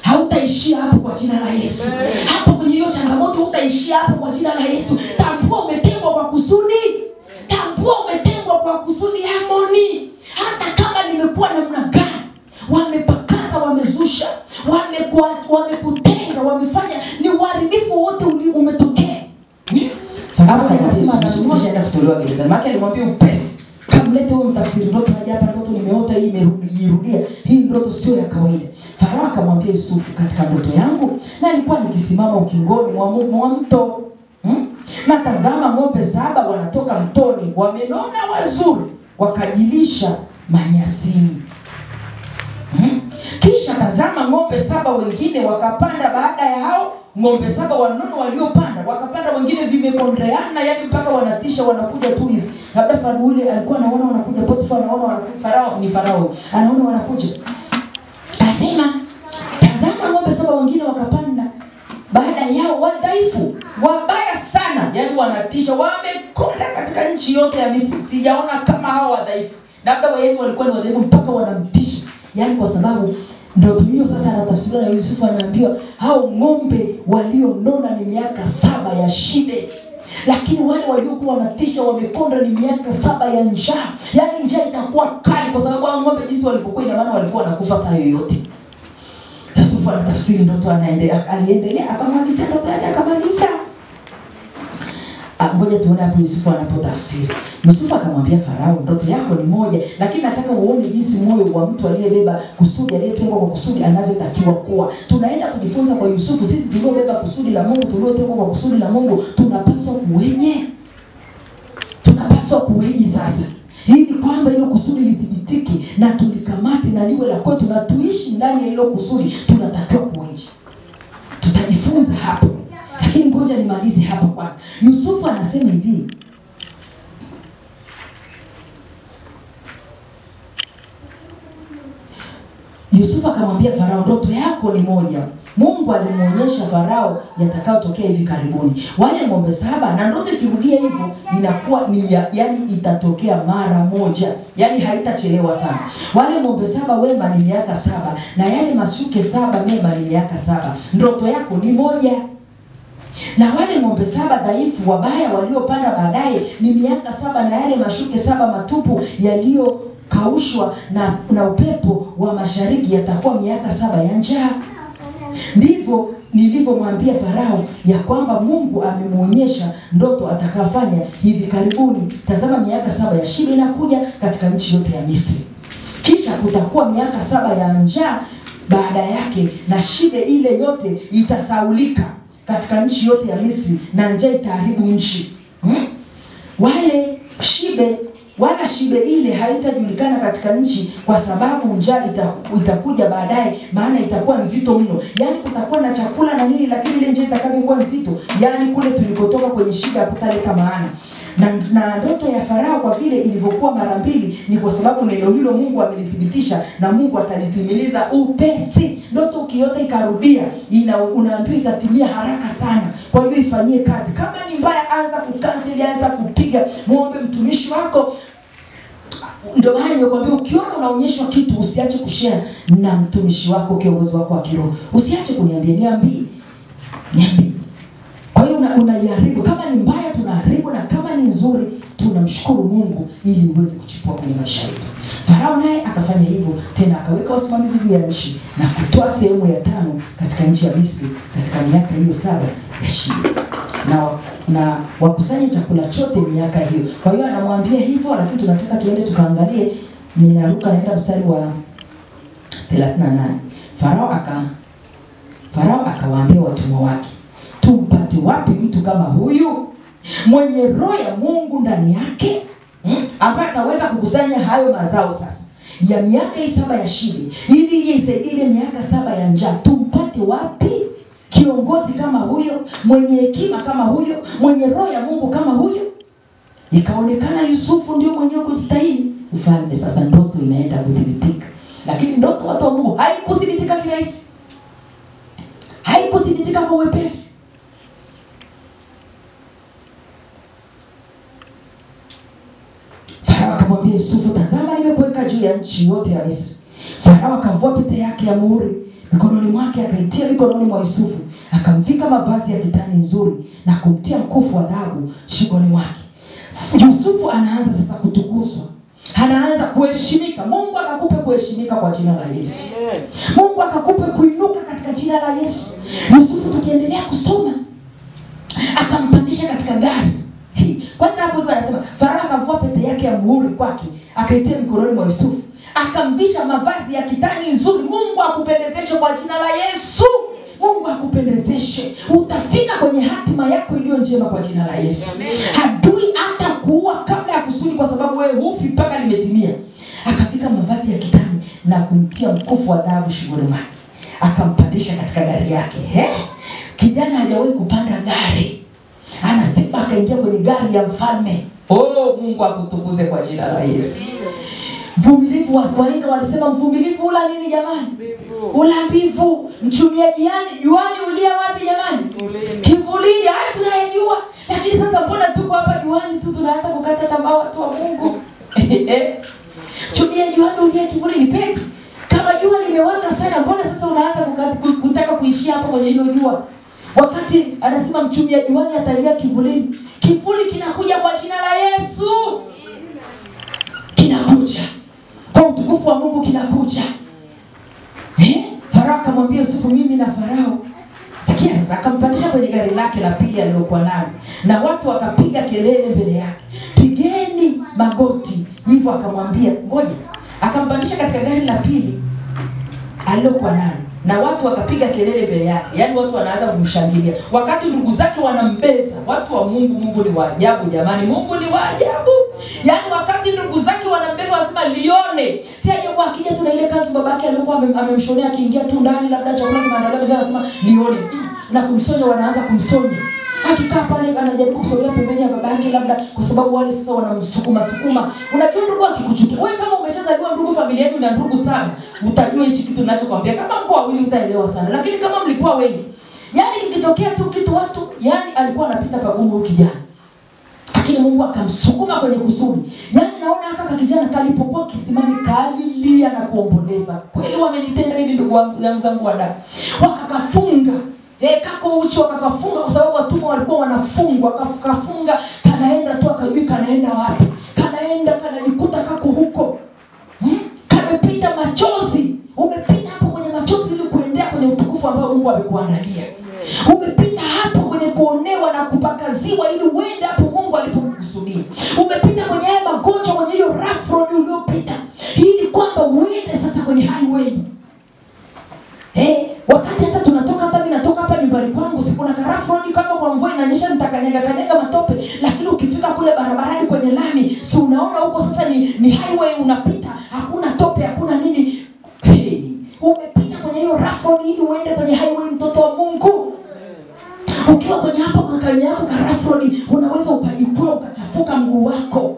Speaker 1: Hautaishia hapo kwa jina la Yesu. Hapo kwenye hiyo changamoto hutaishia hapo kwa jina la Yesu. Tambua umetengwa kwa kusudi. Harmony. Hata kama nimekuwa namna gani, wamepakaza, wamezusha, wamekutenga, wamefanya ni uharibifu wote umetokea. Farao akasema anasema kutolewa gereza. Maana alimwambia upesi, kamlete huyo mtafsiri ndoto haja hapa, ndoto nimeota hii imerudia. Hii ndoto sio ya kawaida. Farao akamwambia Yusufu, katika ndoto yangu na nilikuwa nikisimama ukingoni mwa mto. Na tazama ng'ombe 7 wanatoka mtoni, wamenona wazuri, wakajilisha manyasini. Kisha tazama ng'ombe 7 wengine wakapanda baada ya hao ng'ombe 7 wanono waliopanda, wakapanda wengine vimekondeana, yani mpaka wanatisha, wanakuja tu hivi. Labda Farao yule alikuwa anaona wanakuja, Potifa anaona wanakuja, Farao anaona wanakuja. Anasema tazama ng'ombe 7 wengine wakapanda baada yao, wadhaifu, wabaya sana, yani wanatisha, wamekonda katika nchi yote ya Misri. Sijaona kama hao wadhaifu. Labda wao walikuwa ni wadhaifu mpaka wanamtisha. Yani kwa sababu ndoto hiyo sasa anatafsiriwa na Yusufu, anaambiwa hao ng'ombe walionona ni miaka 7 ya shibe. Lakini wale waliokuwa wanatisha wamekonda ni miaka 7 ya njaa. Yani njaa itakuwa kali kwa sababu hao ng'ombe jinsi walipokuwa, ina maana walikuwa wanakufa saa yoyote. Yusufu anatafsiri ndoto, aliendelea akamaliza ndoto yake akamaliza. Ngoja tuone hapo Yusufu anapotafsiri. Yusufu akamwambia Farao, ndoto yako ni moja, lakini nataka uone jinsi moyo wa mtu aliyebeba kusudi, aliyetengwa kwa kusudi anavyotakiwa kuwa. Tunaenda kujifunza kwa Yusufu. Sisi tuliobeba kusudi la Mungu, tuliotengwa kwa kusudi la Mungu, tunapaswa kuweje sasa? Ili kwamba hilo kusudi lithibitike na tulikamate na liwe la kwetu na tuishi ndani ya hilo kusudi, tunatakiwa kuweje? Tutajifunza hapo. Lakini ngoja nimalize hapa kwanza. Yusufu anasema hivi. Yusufu akamwambia Farao, ndoto yako ni moja. Mungu alimuonyesha Farao yatakayotokea hivi karibuni. Wale ng'ombe 7, na ndoto ikirudia hivyo inakuwa ni yani itatokea mara moja. Yani haitachelewa sana. Wale ng'ombe 7 wema ni miaka 7 na yale mashuke 7 mema ni miaka 7. Ndoto yako ni moja. Na wale ng'ombe 7 dhaifu wabaya waliopanda baadaye ni miaka 7 na yale mashuke 7 matupu yaliyokaushwa na upepo wa mashariki yatakuwa miaka 7 ya njaa. Ndivyo nilivyomwambia Farao ya kwamba Mungu amemuonyesha ndoto atakayofanya hivi karibuni. Tazama miaka 7 ya shibe inakuja katika nchi yote ya Misri. Kisha kutakuwa miaka 7 ya njaa baada yake, na shibe ile yote itasaulika katika nchi yote ya Misri na njaa itaharibu nchi. Wala shibe ile haitajulikana katika nchi kwa sababu njaa itakuja baadaye, maana itakuwa nzito mno. Yani kutakuwa na chakula na nini, lakini ile njaa itakavyokuwa nzito, yani kule tulikotoka kwenye shida kutaleta maana.
Speaker 2: Na ndoto ya Farao kwa vile ilivyokuwa mara mbili ni kwa sababu neno hilo Mungu amelithibitisha na Mungu atalitimiliza upesi. Ndoto ukiota ikarudia, unaambiwa itatimia haraka sana. Kwa hiyo ifanyie kazi. Kama ni mbaya, anza kukanseli, anza kupiga, muombe mtumishi wako. Ndio maana nimekwambia ukiona unaonyeshwa kitu usiache kushare na mtumishi wako, kiongozi wako wa kiroho. Usiache kuniambia, niambie. Kwa hiyo unajaribu, kama ni mbaya tunaharibu, na kama ni nzuri tunamshukuru Mungu ili uweze kuchipua kwenye maisha yetu. Farao naye akafanya hivyo tena, akaweka wasimamizi juu ya nchi na kutoa sehemu ya 5 katika nchi ya Misri katika miaka hiyo 7 ya shibe. Na wakusanye chakula chote miaka hiyo. Kwa hiyo anamwambia hivyo, lakini tunataka tuende tukaangalie. Ninaruka naenda mstari wa 38. Farao akawaambia watumwa wake, tumpate wapi mtu kama huyu mwenye roho ya Mungu ndani yake, ambaye ataweza kukusanya hayo mazao sasa ya miaka 7 ya shibe, ili ije isaidie ile miaka 7 ya njaa? Tumpate wapi kiongozi kama huyo, mwenye hekima kama huyo, mwenye roho ya Mungu kama huyo? Ikaonekana Yusufu ndio mwenyewe kustahili ufalme. Sasa ndoto inaenda kudhibitika. Lakini ndoto watu wa Mungu haikuthibitika kirahisi, haikuthibitika kwa wepesi. Farao akamwambia Yusufu, tazama nimekuweka juu ya nchi yote ya Misri. Farao akavua pete yake ya muhuri mikononi mwake, akaitia mikononi mwa Yusufu, akamvika mavazi ya kitani nzuri na kumtia mkufu wa dhahabu shingoni mwake. Yusufu anaanza sasa kutukuzwa, anaanza kuheshimika. Mungu akakupe kuheshimika kwa jina la Yesu. Mungu akakupe kuinuka katika jina la Yesu. Yusufu tukiendelea kusoma, akampandisha katika gari. Kwanza hapo ndipo anasema Farao akavua pete yake ya muhuri kwake, akaitia mikononi mwa Yusufu, akamvisha mavazi ya kitani nzuri. Mungu akupendezeshe kwa jina la Yesu. Mungu akupendezeshe. Utafika kwenye hatima yako iliyo njema kwa jina la Yesu. Adui hata kuua kabla ya kusudi, kwa sababu wewe hufi mpaka limetimia. Akafika mavazi ya kitani na kumtia mkufu wa dhahabu shingoni mwake, akampandisha katika gari yake. Kijana hajawahi kupanda gari, anasema akaingia kwenye gari ya mfalme. Mungu akutukuze kwa jina la Yesu. Mvumilivu, wahenga walisema mvumilivu ula nini jamani? Ula mbivu. Mchumiaji juani ulia wapi jamani? Kivulini. Haya tunayajua. Lakini sasa mbona tuko hapa juani tu tunaanza kukata tamaa watu wa Mungu? Chumia juani ulia kivulini peti. Kama jua limewaka sana, mbona sasa unaanza kutaka kuishia hapa kwenye hilo jua? Wakati anasema mchumia juani atalia kivulini. Kivuli kinakuja kwa jina la Yesu. Kinakuja. Kwa utukufu wa Mungu kinakuja. Farao akamwambia Yusufu, mimi na Farao. Sikia sasa, akampandisha kwenye gari lake la pili alilokuwa nalo, na watu wakapiga kelele mbele yake, pigeni magoti. Hivyo akamwambia ngoja, akampandisha katika gari la pili alilokuwa nalo, na watu wakapiga kelele mbele yake. Yaani watu wanaanza kumshangilia wakati ndugu zake wanambeza. Watu wa Mungu, Mungu ni wa ajabu jamani. Mungu ni wa ajabu. Yaani wakati ndugu zake wanambeza wasema lione. Si ajabu akija tu na ile kazi babake alikuwa amemshonea, akiingia tu ndani labda chakula kimeandaliwa mzee anasema lione. Na kumsonya, wanaanza kumsonya. Akikaa pale anajaribu kusogea pembeni ya babake labda kwa sababu wale sasa wanamsukuma. Unajua ndugu akikuchukia. Wewe kama umeshazaliwa ndugu familia yenu na ndugu 7, utajua hichi kitu ninachokuambia. Kama mko wawili utaelewa sana. Lakini kama mlikuwa wengi, yani ikitokea tu kitu watu, yani alikuwa anapita pagumu huyu kijana. Lakini Mungu akamsukuma kwenye kusudi. Yani naona haka kijana kalipokuwa kisimani kalilia na kuomboleza. Kweli wamenitenda nini ndugu zangu wa damu? Wakakafunga. Kako ucho wakakafunga kwa sababu watu walikuwa wanafungwa. Kafunga, kanaenda tu akajui kanaenda wapi. Kanaenda kanajikuta kako huko. Kamepita machozi. Umepita hapo kwenye machozi ili kuendea kwenye utukufu ambao Mungu amekuandalia. Umepita hapo kwenye kuonewa na kupakaziwa ili uende hapo Mungu alipokusudia. Umepita kwenye haya magonjwa, kwenye hiyo rough road uliopita, ili kwamba uende sasa kwenye highway. Wakati hata tunatoka hapa, mimi natoka hapa nyumbani kwangu, sikuna rough road kama kwa mvua inanyesha nitakanyaga matope, lakini ukifika kule barabarani kwenye lami, si unaona huko sasa ni highway unapita, hakuna tope, hakuna nini. Umepita kwenye hiyo rough road ili uende kwenye highway, mtoto wa Mungu. Ukiwa kwenye hapo kwa kanya yako rough road, unaweza ukajikwaa ukachafuka. chafuka mguu wako.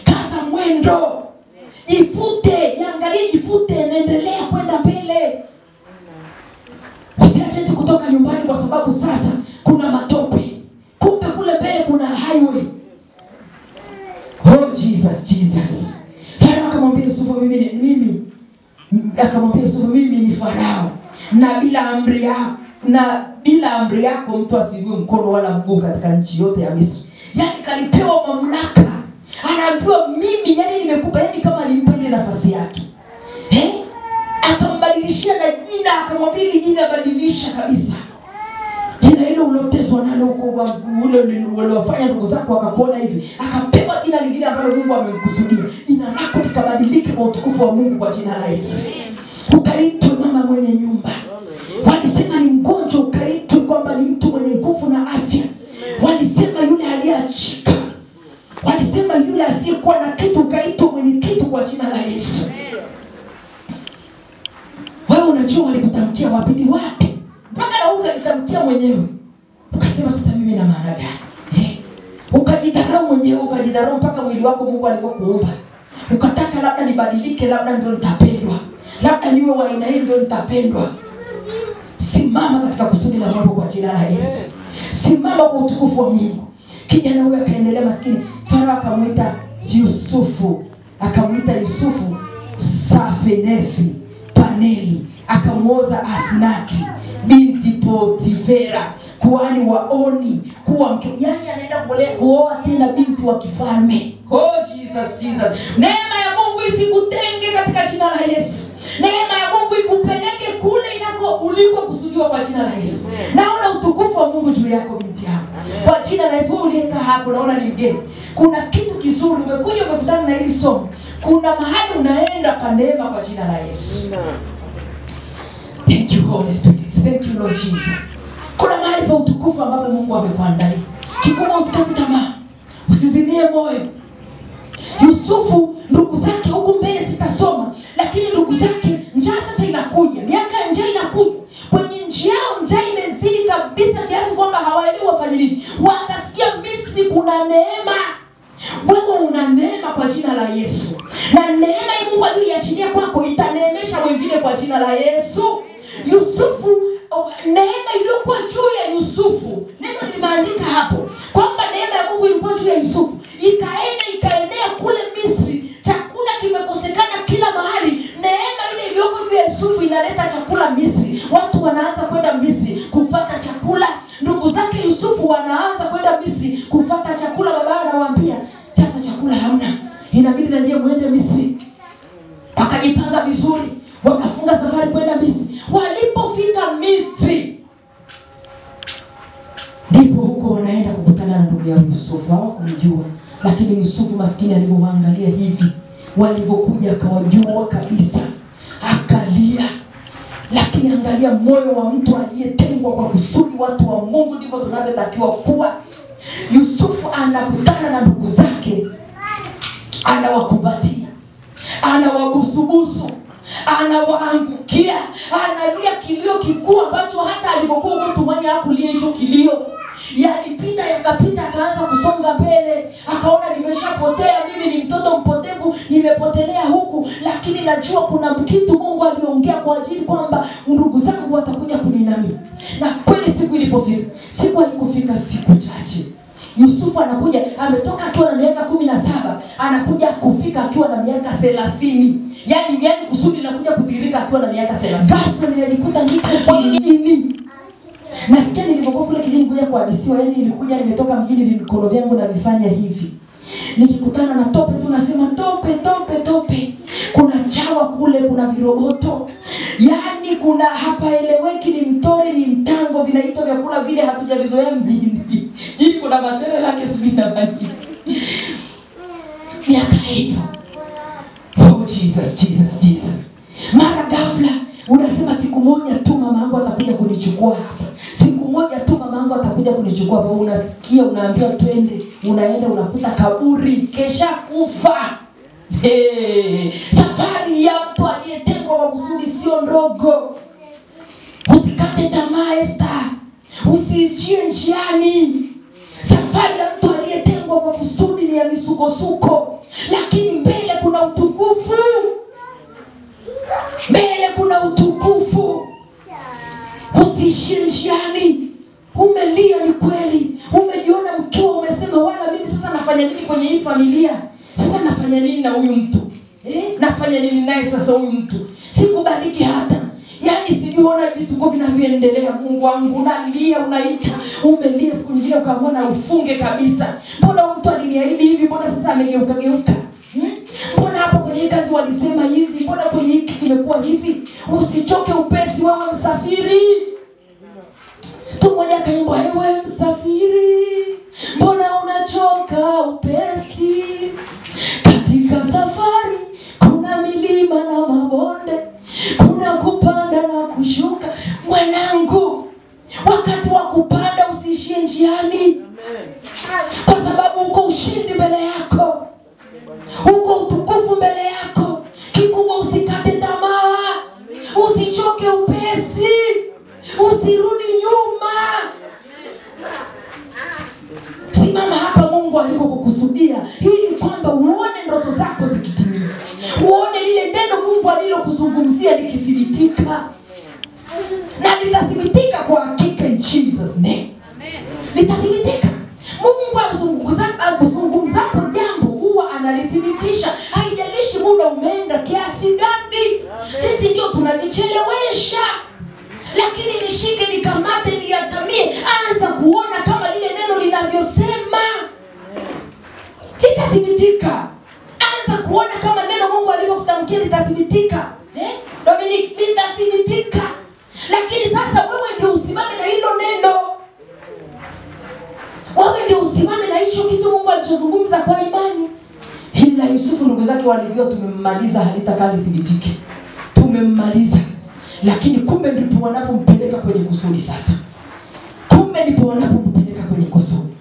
Speaker 2: Kaza mwendo. Jifute, niangalie jifute, naendelea kwenda mbele. Usiache tu kutoka nyumbani kwa sababu sasa kuna matope. Kumbe kule mbele kuna highway. Oh Jesus. Farao akamwambia Yusufu, mimi ni Farao, na bila amri yako mtu asivue mkono wala mguu katika nchi yote ya Misri. Yani kalipewa mamlaka. Anaambiwa mimi, yani nimekupa, yani kama alimpa ile nafasi yake. Akambadilishia na jina, akamwambia ile jina badilisha kabisa. Jina hilo ulotezwa nalo huko ule wafanya ndugu zako akakuona hivi, akapewa jina lingine ambalo Mungu amemkusudia. Jina lako likabadilike kwa utukufu wa Mungu kwa jina la Yesu. Ukaitwe mama mwenye nyumba. Walisema ni mgonjwa, ukaitwe kwamba ni mtu mwenye nguvu na afya. Walisema yule aliyeachika. Walisema yule asiyekuwa na kitu, ukaitwe mwenye kitu kwa jina la Yesu. Wewe unajua walikutamkia wapi ni wapi? Mpaka na ukajitamkia mwenyewe. Ukasema sasa mimi na maana gani? Ukajidharau mwenyewe, ukajidharau mpaka mwili wako Mungu alivyokuumba. Ukataka labda nibadilike, labda ndio nitapendwa. Labda niwe wa aina hii ndio nitapendwa. Simama katika kusudi la Mungu kwa jina la Yesu. Simama kwa utukufu wa Mungu. Kijana huyo akaendelea maskini. Farao akamwita Yusufu Safenethi Paneli, akamuoza Asnati binti Potifera kuhani wa Oni kuwa mke. Yani anaenda kuoa tena binti wa kifalme. Oh Jesus. Neema ya Mungu isikutenge katika jina la Yesu. Neema ya Mungu ikupeleke kule uliko kusudiwa kwa jina la Yesu. Naona utukufu wa Mungu juu yako binti yangu. Kwa jina la Yesu ulieka hapo, naona ni mgeni. Kuna kitu kizuri umekuja umekutana na hili somo. Kuna mahali unaenda pa neema kwa jina la Yesu. Thank you Holy Spirit. Thank you Lord Jesus. Kuna mahali pa utukufu ambapo Mungu amekuandalia. Kikubwa usikate tamaa. Usizimie moyo. Yusufu ndugu zake huko mbele sitasoma, lakini ndugu zake njaa sasa inakuja. Miaka ya njaa inakuja. Kwenye nchi yao njaa imezidi kabisa kiasi kwamba hawaelewi wafanye nini. Wakasikia Misri kuna neema. Wewe una neema kwa jina la Yesu. Na neema hii Mungu aliyoiachilia kwako itaneemesha wengine kwa jina la Yesu. Yusufu, neema iliyokuwa juu ya Yusufu. Neno limeandika hapo kwamba neema ya Mungu ilikuwa juu ya Yusufu. Ikaenea kule Misri. Chakula kimekosekana kila mahali. Neema ile iliyoko juu ya Yusufu inaleta chakula Misri. Watu wanaanza kwenda Misri kufuata chakula. Ndugu zake Yusufu wanaanza kwenda Misri kufuata chakula. Baba anawaambia, sasa chakula hamna, inabidi na nyie muende Misri. Wakajipanga vizuri, wakafunga safari kwenda Misri. Walipofika Misri, ndipo huko wanaenda kukutana na ndugu ya Yusufu. Hawakumjua, lakini Yusufu maskini alivyoangalia hivi, walivyokuja akawajua kabisa, akalia. Lakini angalia moyo wa mtu aliyetengwa kwa kusudi. Watu wa Mungu ndivyo tunavyotakiwa kuwa. Yusufu anakutana na ndugu zake, anawakumbatia, anawabusubusu, anawaangukia, analia kilio kikuu ambacho hata alipokuwa mtumani hakulia hicho kilio. Yalipita yakapita, akaanza kusonga mbele, akaona nimeshapotea, mimi ni mtoto mpotevu, nimepotelea huku, lakini najua kuna kitu Mungu aliongea kwa ajili kwamba ndugu zangu watakuja kuninamia. Na kweli siku ilipofika, siku alikufika siku chache. Yusufu anakuja, ametoka akiwa na miaka 17, anakuja kufika akiwa na miaka 30. Yani kusudi linakuja kudhihirika akiwa na miaka 30. Ghafla nilikuta niko kijijini. Nasikia nilipokuwa kule kijijini kuja kuhadisiwa, yani nilikuja nimetoka mjini, mikono yangu na vifanya hivi. Nikikutana na tope tu nasema tope. Kuna chawa kule, kuna viroboto. Yani kuna hapaeleweki, ni mtori, ni mtango, vinaitwa vyakula vile hatujavizoea mjini. Hii kuna masere lake subina bani. Miaka hivyo. Oh Jesus. Mara ghafla unasema siku moja tu mama yangu atakuja kunichukua hapa. Siku moja tu mama yangu atakuja kunichukua hapa. Unasikia unaambia twende, unaenda unakuta kaburi kesha kufa. Safari ya mtu aliyetengwa kwa kusudi sio ndogo. Usikate tamaa Esther. Usiishie njiani. Safari ya mtu aliyetengwa kwa kusudi misukosuko, lakini mbele kuna utukufu. Mbele kuna utukufu. Usiishie njiani. Umelia ni kweli, umejiona mkiwa, umesema wala mimi sasa nafanya nini kwenye hii familia? Sasa nafanya nini na huyu mtu? Nafanya nini naye sasa huyu mtu? Sikubariki hata. Yaani sijiona vituko vinavyoendelea. Mungu wangu, unalia, unaita, umelia, siku nyingine ukamwona ufunge kabisa. Mbona mtu aliniahidi hivi, mbona sasa amegeuka? Mbona hapo kwenye kazi walisema hivi, mbona kwenye hiki kimekuwa hivi? Usichoke upesi, wewe msafiri. Tumoja kaimbo, ewe msafiri, mbona unachoka upesi? Katika safari kuna milima na mabonde, kuna kupanda na kushuka. Mwanangu, wakati wa kupanda usiishie njiani. Kwa sababu uko ushindi mbele yako, uko utukufu mbele yako. Kikubwa usikate tamaa, usichoke upesi, usirudi nyuma. Simama hapa Mungu alikokukusudia, ili kwamba uone ndoto zako zikitimia. Uone lile neno Mungu alilokuzungumzia likithibitika. Na litathibitika kwa hakika in Jesus name. Litathibitika. Mungu azungumzapo jambo huwa analithibitisha. Haijalishi muda umeenda kiasi gani. Sisi ndio tunajichelewesha. Lakini nishike, nikamate, niyatamie, anza kuona kama lile neno linavyosema. Litathibitika. Anza kuona kama neno Mungu alivyokutamkia litathibitika. Dominic, litathibitika. Lakini sasa wewe ndio usimame na hilo neno. Wewe ndio usimame na hicho kitu Mungu alichozungumza kwa imani. Hila Yusufu ndugu zake walivyo, tumemmaliza, halitakaa lithibitike. Tumemmaliza. Lakini kumbe ndipo wanapompeleka kwenye kusudi sasa. Kumbe ndipo wanapompeleka kwenye kusudi.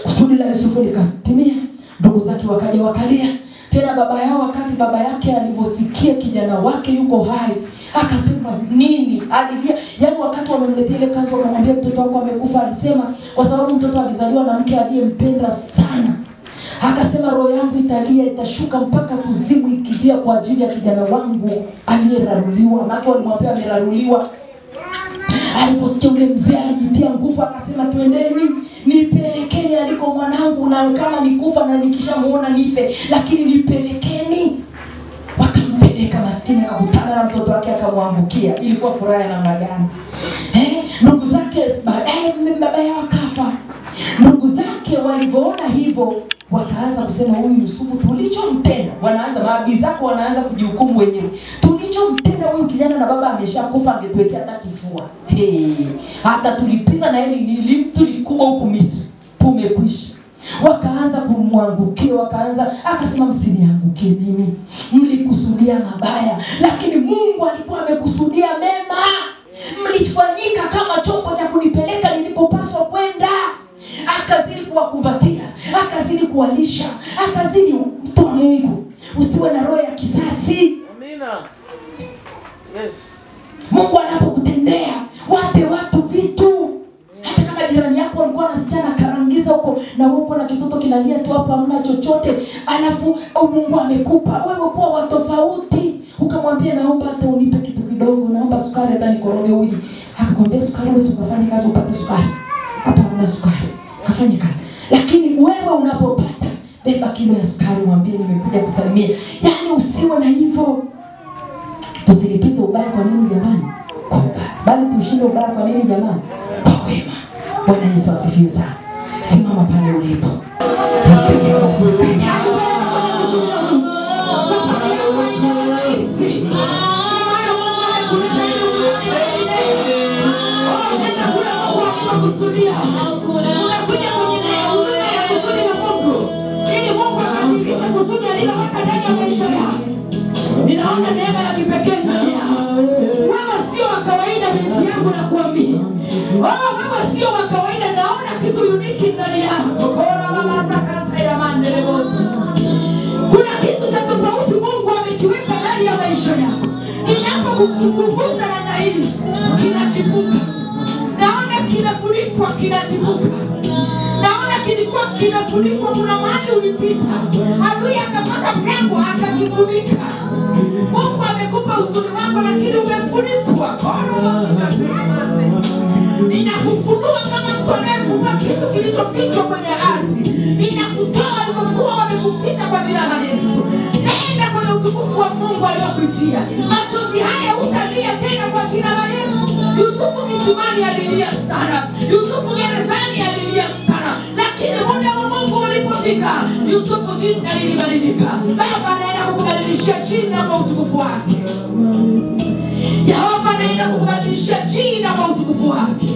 Speaker 2: Kusudi la Yusufu likatimia. Ndugu zake wakaja wakalia. Tena baba yao, wakati baba yake alivyosikia kijana wake yuko hai, akasema nini? Alilia. Yaani wakati wamemletea ile kazi wakamwambia mtoto wako amekufa, alisema kwa sababu mtoto alizaliwa na mke aliyempenda sana. Akasema roho yangu italia, itashuka mpaka kuzimu ikilia kwa ajili ya kijana wangu aliyeraruliwa. Maana walimwambia ameraruliwa. Aliposikia ule mzee alijitia nguvu, akasema twendeni, nipelekeni aliko mwanangu, na kama nikufa na nikishamuona nife, lakini nipelekeni. Wakampeleka, maskini akakutana na mtoto wake akamwangukia. Ilikuwa furaha namna gani? Ndugu zake baadaye baba yao akafa. Ndugu zake walivyoona hivyo, wakaanza kusema huyu Yusufu tulichompenda. Wanaanza maadui zako wanaanza kujihukumu wenyewe. Tulichompenda huyu kijana na baba ameshakufa, angetuwekea hata kifua. Hata tulipiza na yeye tulikuwa huko Misri. Tumekwisha. Wakaanza kumwangukia, akasema msiniangukie mimi. Mlikusudia mabaya, lakini Mungu alikuwa amekusudia mema. Mlifanyika kama chombo cha kunipeleka nilikopaswa kwenda. Akazidi kuwakumbatia, akazidi kuwalisha, akazidi. Mtu wa Mungu, usiwe na roho ya kisasi.
Speaker 3: Amina. Yes.
Speaker 2: Mungu anapokutendea, wape watu vitu. Hata kama jirani yako alikuwa anasikia na karangiza huko na huko na kitoto kinalia tu hapo, hamna chochote, alafu Mungu amekupa wewe kuwa wa tofauti. Ukamwambia naomba hata unipe kitu kidogo, naomba sukari hata nikoroge uji. Akakwambia sukari wewe ukafanya kazi upate sukari. Hapa hamna sukari. Kafanya kazi. Lakini wewe unapopata, beba kilo ya sukari, mwambie nimekuja kusalimia. Yaani usiwe na hivyo. Tusilipize ubaya kwa nini jamani? Kwa ubaya. Bali tushinde ubaya kwa nini jamani? Kwa wema. Bwana Yesu asifiwe sana. Simama pale ulipo.
Speaker 1: Ninaona neema ya kipekee ndani yako. Wewe sio wa kawaida binti yangu, nakuambia. Wewe sio wa kawaida, naona kitu unique ndani yako. Bora mama sakata ya mandelebo. Kuna kitu cha tofauti Mungu amekiweka ndani ya maisha yako. Ninapokukugusa na hili, kinachipuka. Naona kinafunikwa, kinachipuka. Naona kilikuwa kimefunikwa. Kuna mahali ulipita, adui akapaka mlango akakifunika. Mungu amekupa uzuri wako, lakini umefunikwa. Ninakufunua kama mkorefu kwa kitu kilichofichwa kwenye ardhi. Ninakutoa walikokuwa wamekuficha kwa jina la Yesu. Nenda kwenye utukufu wa Mungu aliyokuitia. Machozi haya utalia tena kwa jina la Yesu. Yusufu kisimani alilia sana, Yusufu gerezani alilia sana, lakini muda wa Mungu ulipofika, Yusufu jinsi alibadilika. Baba anaenda kukubadilishia jina kwa utukufu wake. Yehova anaenda kukubadilishia jina kwa utukufu wake.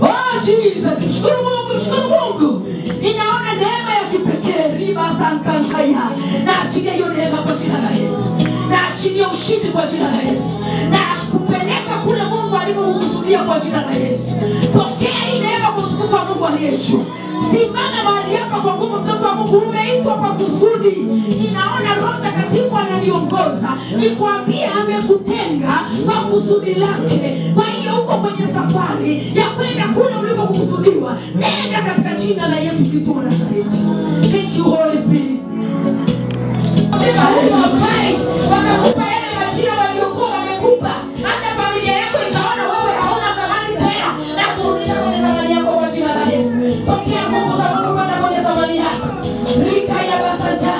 Speaker 1: Oh Jesus, mshukuru Mungu, mshukuru Mungu. Ninaona neema ya kipekee riba sankankaya. Na achilia hiyo neema kwa jina la Yesu. Na achilia ushindi kwa jina la Yesu. Na kupeleka kule Mungu alikokusudia kwa jina la Yesu. Pokea hii neema kwa utukufu wa Mungu aliye juu. Simama mahali hapa kwa nguvu, mtoto wa Mungu, umeitwa kwa kusudi. Ninaona Roho Mtakatifu ananiongoza nikwambie amekutenga kwa kusudi lake. Kwa hiyo uko kwenye safari ya kwenda kule ulikokusudiwa. Nenda katika jina la Yesu Kristo wa Nazareti. Thank you Holy Spirit. Wakakupa yale majina waliokuwa wamekupa. Hata familia yako ikaona wewe hauna thamani tena, na kurudisha kwenye thamani yako kwa jina la Yesu. Pokea nguvu za Mungu kwenda kwenye thamani yako. Rika ya basanta.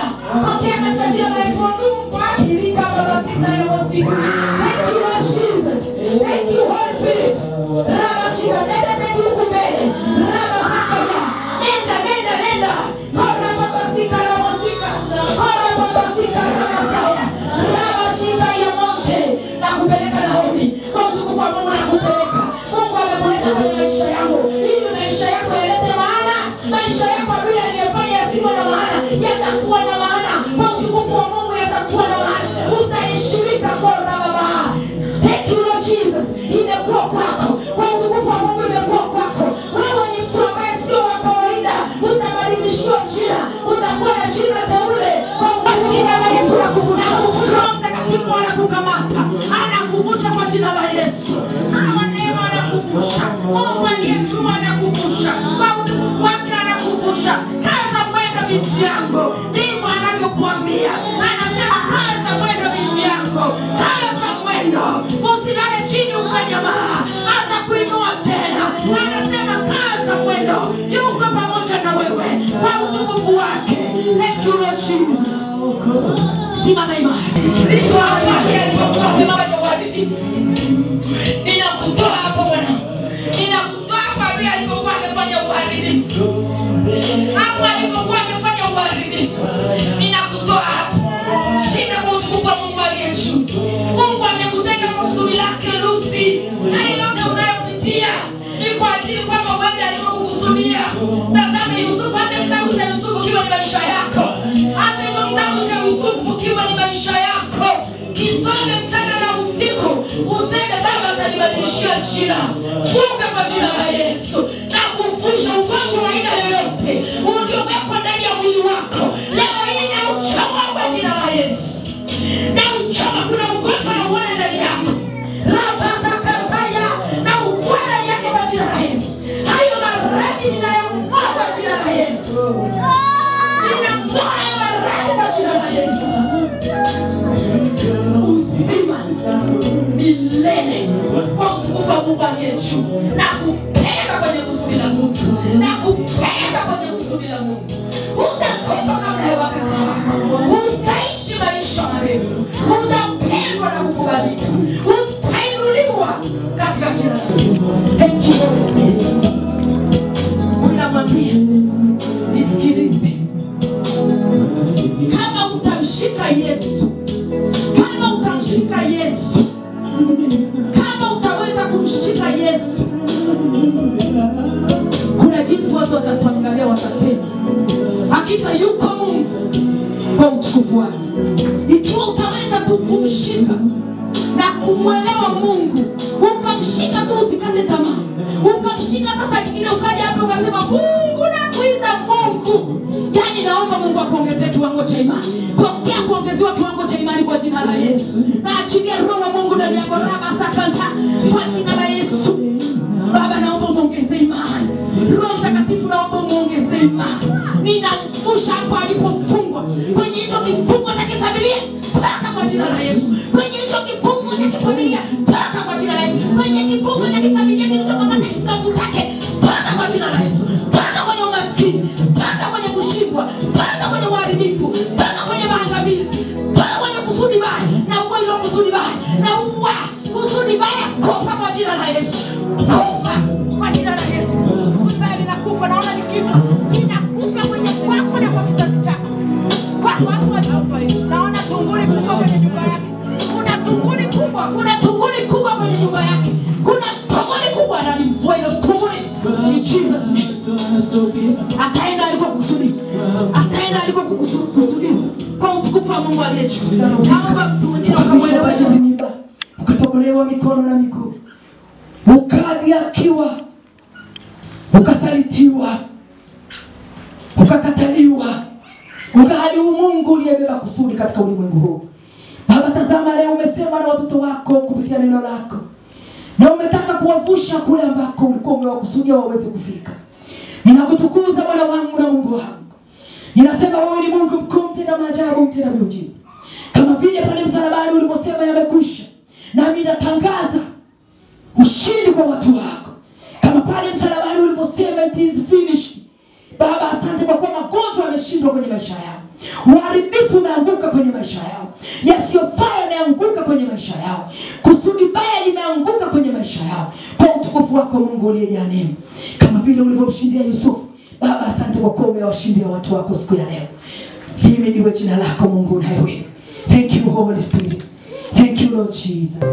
Speaker 1: Pokea katika jina la Yesu. Mungu kwa rika babasita ya mosika. Thank you Lord Jesus. Thank you Holy Spirit. Raba shika nenda mbele kumbele. Raba sakaya. Nenda nenda nenda. Kora babasika na mosika. Kora babasika na masaya. Raba shika ya monte. Na kupeleka Naomi. Kwa utukufu wa Mungu na kupeleka. Mungu amekuleta kwenye maisha yangu. Ili maisha yako yalete maana. Maisha yako bila aliyefanya yasiwe na maana, yatakuwa na maana. Kwa utukufu wa Mungu yatakuwa na maana. Utaheshimika kwa Baba. Thank you Lord Jesus. Imekuwa kwako. Kwa utukufu wa Mungu imekuwa kwako. Wewe ni mtu ambaye sio wa kawaida. Utabadilishiwa jina. Utakuwa na jina teule. Kwa jina la Yesu nakuvusha. Roho Mtakatifu anakukamata. Anakuvusha kwa jina la Yesu. Hawa neema anakuvusha. Mungu aliyejua anakuvusha. Kwa utukufu wake anakuvusha. Kaza mwendo binti yangu. Ndivyo anavyokuambia. Anasema kaza mwendo binti yangu. Kaza mwendo. Usilale chini ukanyamaa. Hata kuinua tena. Anasema kaza mwendo. Yuko pamoja na wewe. Kwa utukufu wake. Thank you Lord Jesus. Simama imara. Simama kwa uadilifu. Ninakutoa hapo Bwana. Ninakutoa hapa bila alipokuwa amefanya uadilifu. Hapo alipokuwa amefanya uadilifu. Ninakutoa hapo. Shinda kwa utukufu wa Mungu aliye juu. Mungu amekutenga kwa kusudi lake Lucy. Na yote unayopitia ni kwa ajili kwamba wewe alikokusudia. Tazama Yusufu, hata kitabu cha Yusufu kiwa ni maisha yako. Hata hizo kitabu cha Yusufu kiwa ni maisha yako. Kisome mchana na usiku. Useme Baba atanibadilishia jina. Funga kwa jina la Yesu. Na kufusha ugonjwa wa aina yoyote uliowekwa ndani ya mwili wako. Leo hii na uchoma kwa jina la Yesu. Na uchoma kuna ugonjwa na uone ndani yako. Raba sakataya na ukwela ndani yake kwa jina la Yesu. Hayo maradhi ninayomtoa kwa jina la Yesu. Ninamtoa maradhi kwa jina la Yesu. Uzima milele kwa utukufu wa Mungu aliye juu. Na kupeleka kwenye kusudi la Mungu. Na kupeleka kwenye kusudi la Mungu. Utakufa kabla ya wakati wako. Utaishi maisha marefu. Utapendwa na kukubalika. Utainuliwa katika jina la Yesu. Thank you Holy Spirit. Unamwambia nisikilize. Kama utamshika Yesu, kama utamshika Yesu, kama utaweza kumshika Yesu, kuna jinsi watu watatuangalia watasema hakika yuko Mungu kwa utukufu wake. Ikiwa utaweza tu kumshika na kumwelewa Mungu, ukamshika tu usikate tamaa. Ukamshika hata kingine ukaja hapo ukasema Mungu nakuita Mungu. Yaani naomba Mungu akuongezee kiwango cha imani. Pokea kuongezewa kiwango cha imani kwa jina la Yesu. Na achilia Roho wa Mungu ndani yako raba sakanta kwa jina la Yesu. Baba naomba muongezee imani. Roho Mtakatifu naomba muongezee rehema. Ninamfusha hapo alipofungwa. Kwenye hicho kifungo cha kifamilia, toka kwa jina la Yesu. Kwenye hicho kifungo cha kifamilia, toka kwa jina la Yesu. Kwenye kifungo cha kifamilia kilichokamata kitovu chake, toka kwa jina la Yesu. Toka kwenye umaskini, toka kwenye kushindwa, toka kwenye uharibifu, toka kwenye maangamizi, toka kwenye kusudi baya. Na uwe ilo kusudi baya, na uwe kusudi baya, kufa kwa jina la Yesu. Kufa kwa jina la Yesu. Kusudi linakufa, naona likifa. Linakufa kwenye kwako na kwa kizazi chako. Kwa watu wanaofa hivi. Naona tunguli kubwa kwenye nyumba yake. Kuna tunguli kubwa, kuna tunguli kubwa kwenye nyumba yake. Kuna tunguli kubwa na mvua ile tunguli. In Jesus name. Ataenda alikuwa kusudi. Ataenda alikuwa kukusudi. Kwa utukufu wa Mungu aliye juu. Naomba mtu mwingine akamwelewesha mimba. Ukatobolewa mikono na miguu. Ukadhihakiwa. Ukasalitiwa. Ukakataliwa. Ukaharibu Mungu uliyebeba kusudi katika ulimwengu huu. Baba, tazama leo umesema na watoto wako kupitia neno lako. Na umetaka kuwavusha kule ambako ulikuwa umewakusudia waweze kufika. Ninakutukuza Bwana wangu na Mungu wangu. Ninasema wewe ni Mungu mkuu, mtenda maajabu, mtenda miujiza. Kama vile pale msalabani uliposema yamekwisha, nami natangaza ushindi kwa watu wako. Kama pale msalabani uliposema it is finished. Baba, asante kwa kuwa magonjwa yameshindwa kwenye maisha yao. Uharibifu umeanguka kwenye maisha yao. Yasiyofaa yameanguka kwenye maisha yao. Kusudi baya limeanguka kwenye maisha yao. Kwa utukufu wako Mungu uliyejaa neema. Kama vile ulivyomshindia Yusufu. Baba, asante kwa kuwa umewashindia watu wako siku ya leo. Hili ndiwe jina lako Mungu unayeweza. Thank you Holy Spirit. Thank you Lord Jesus.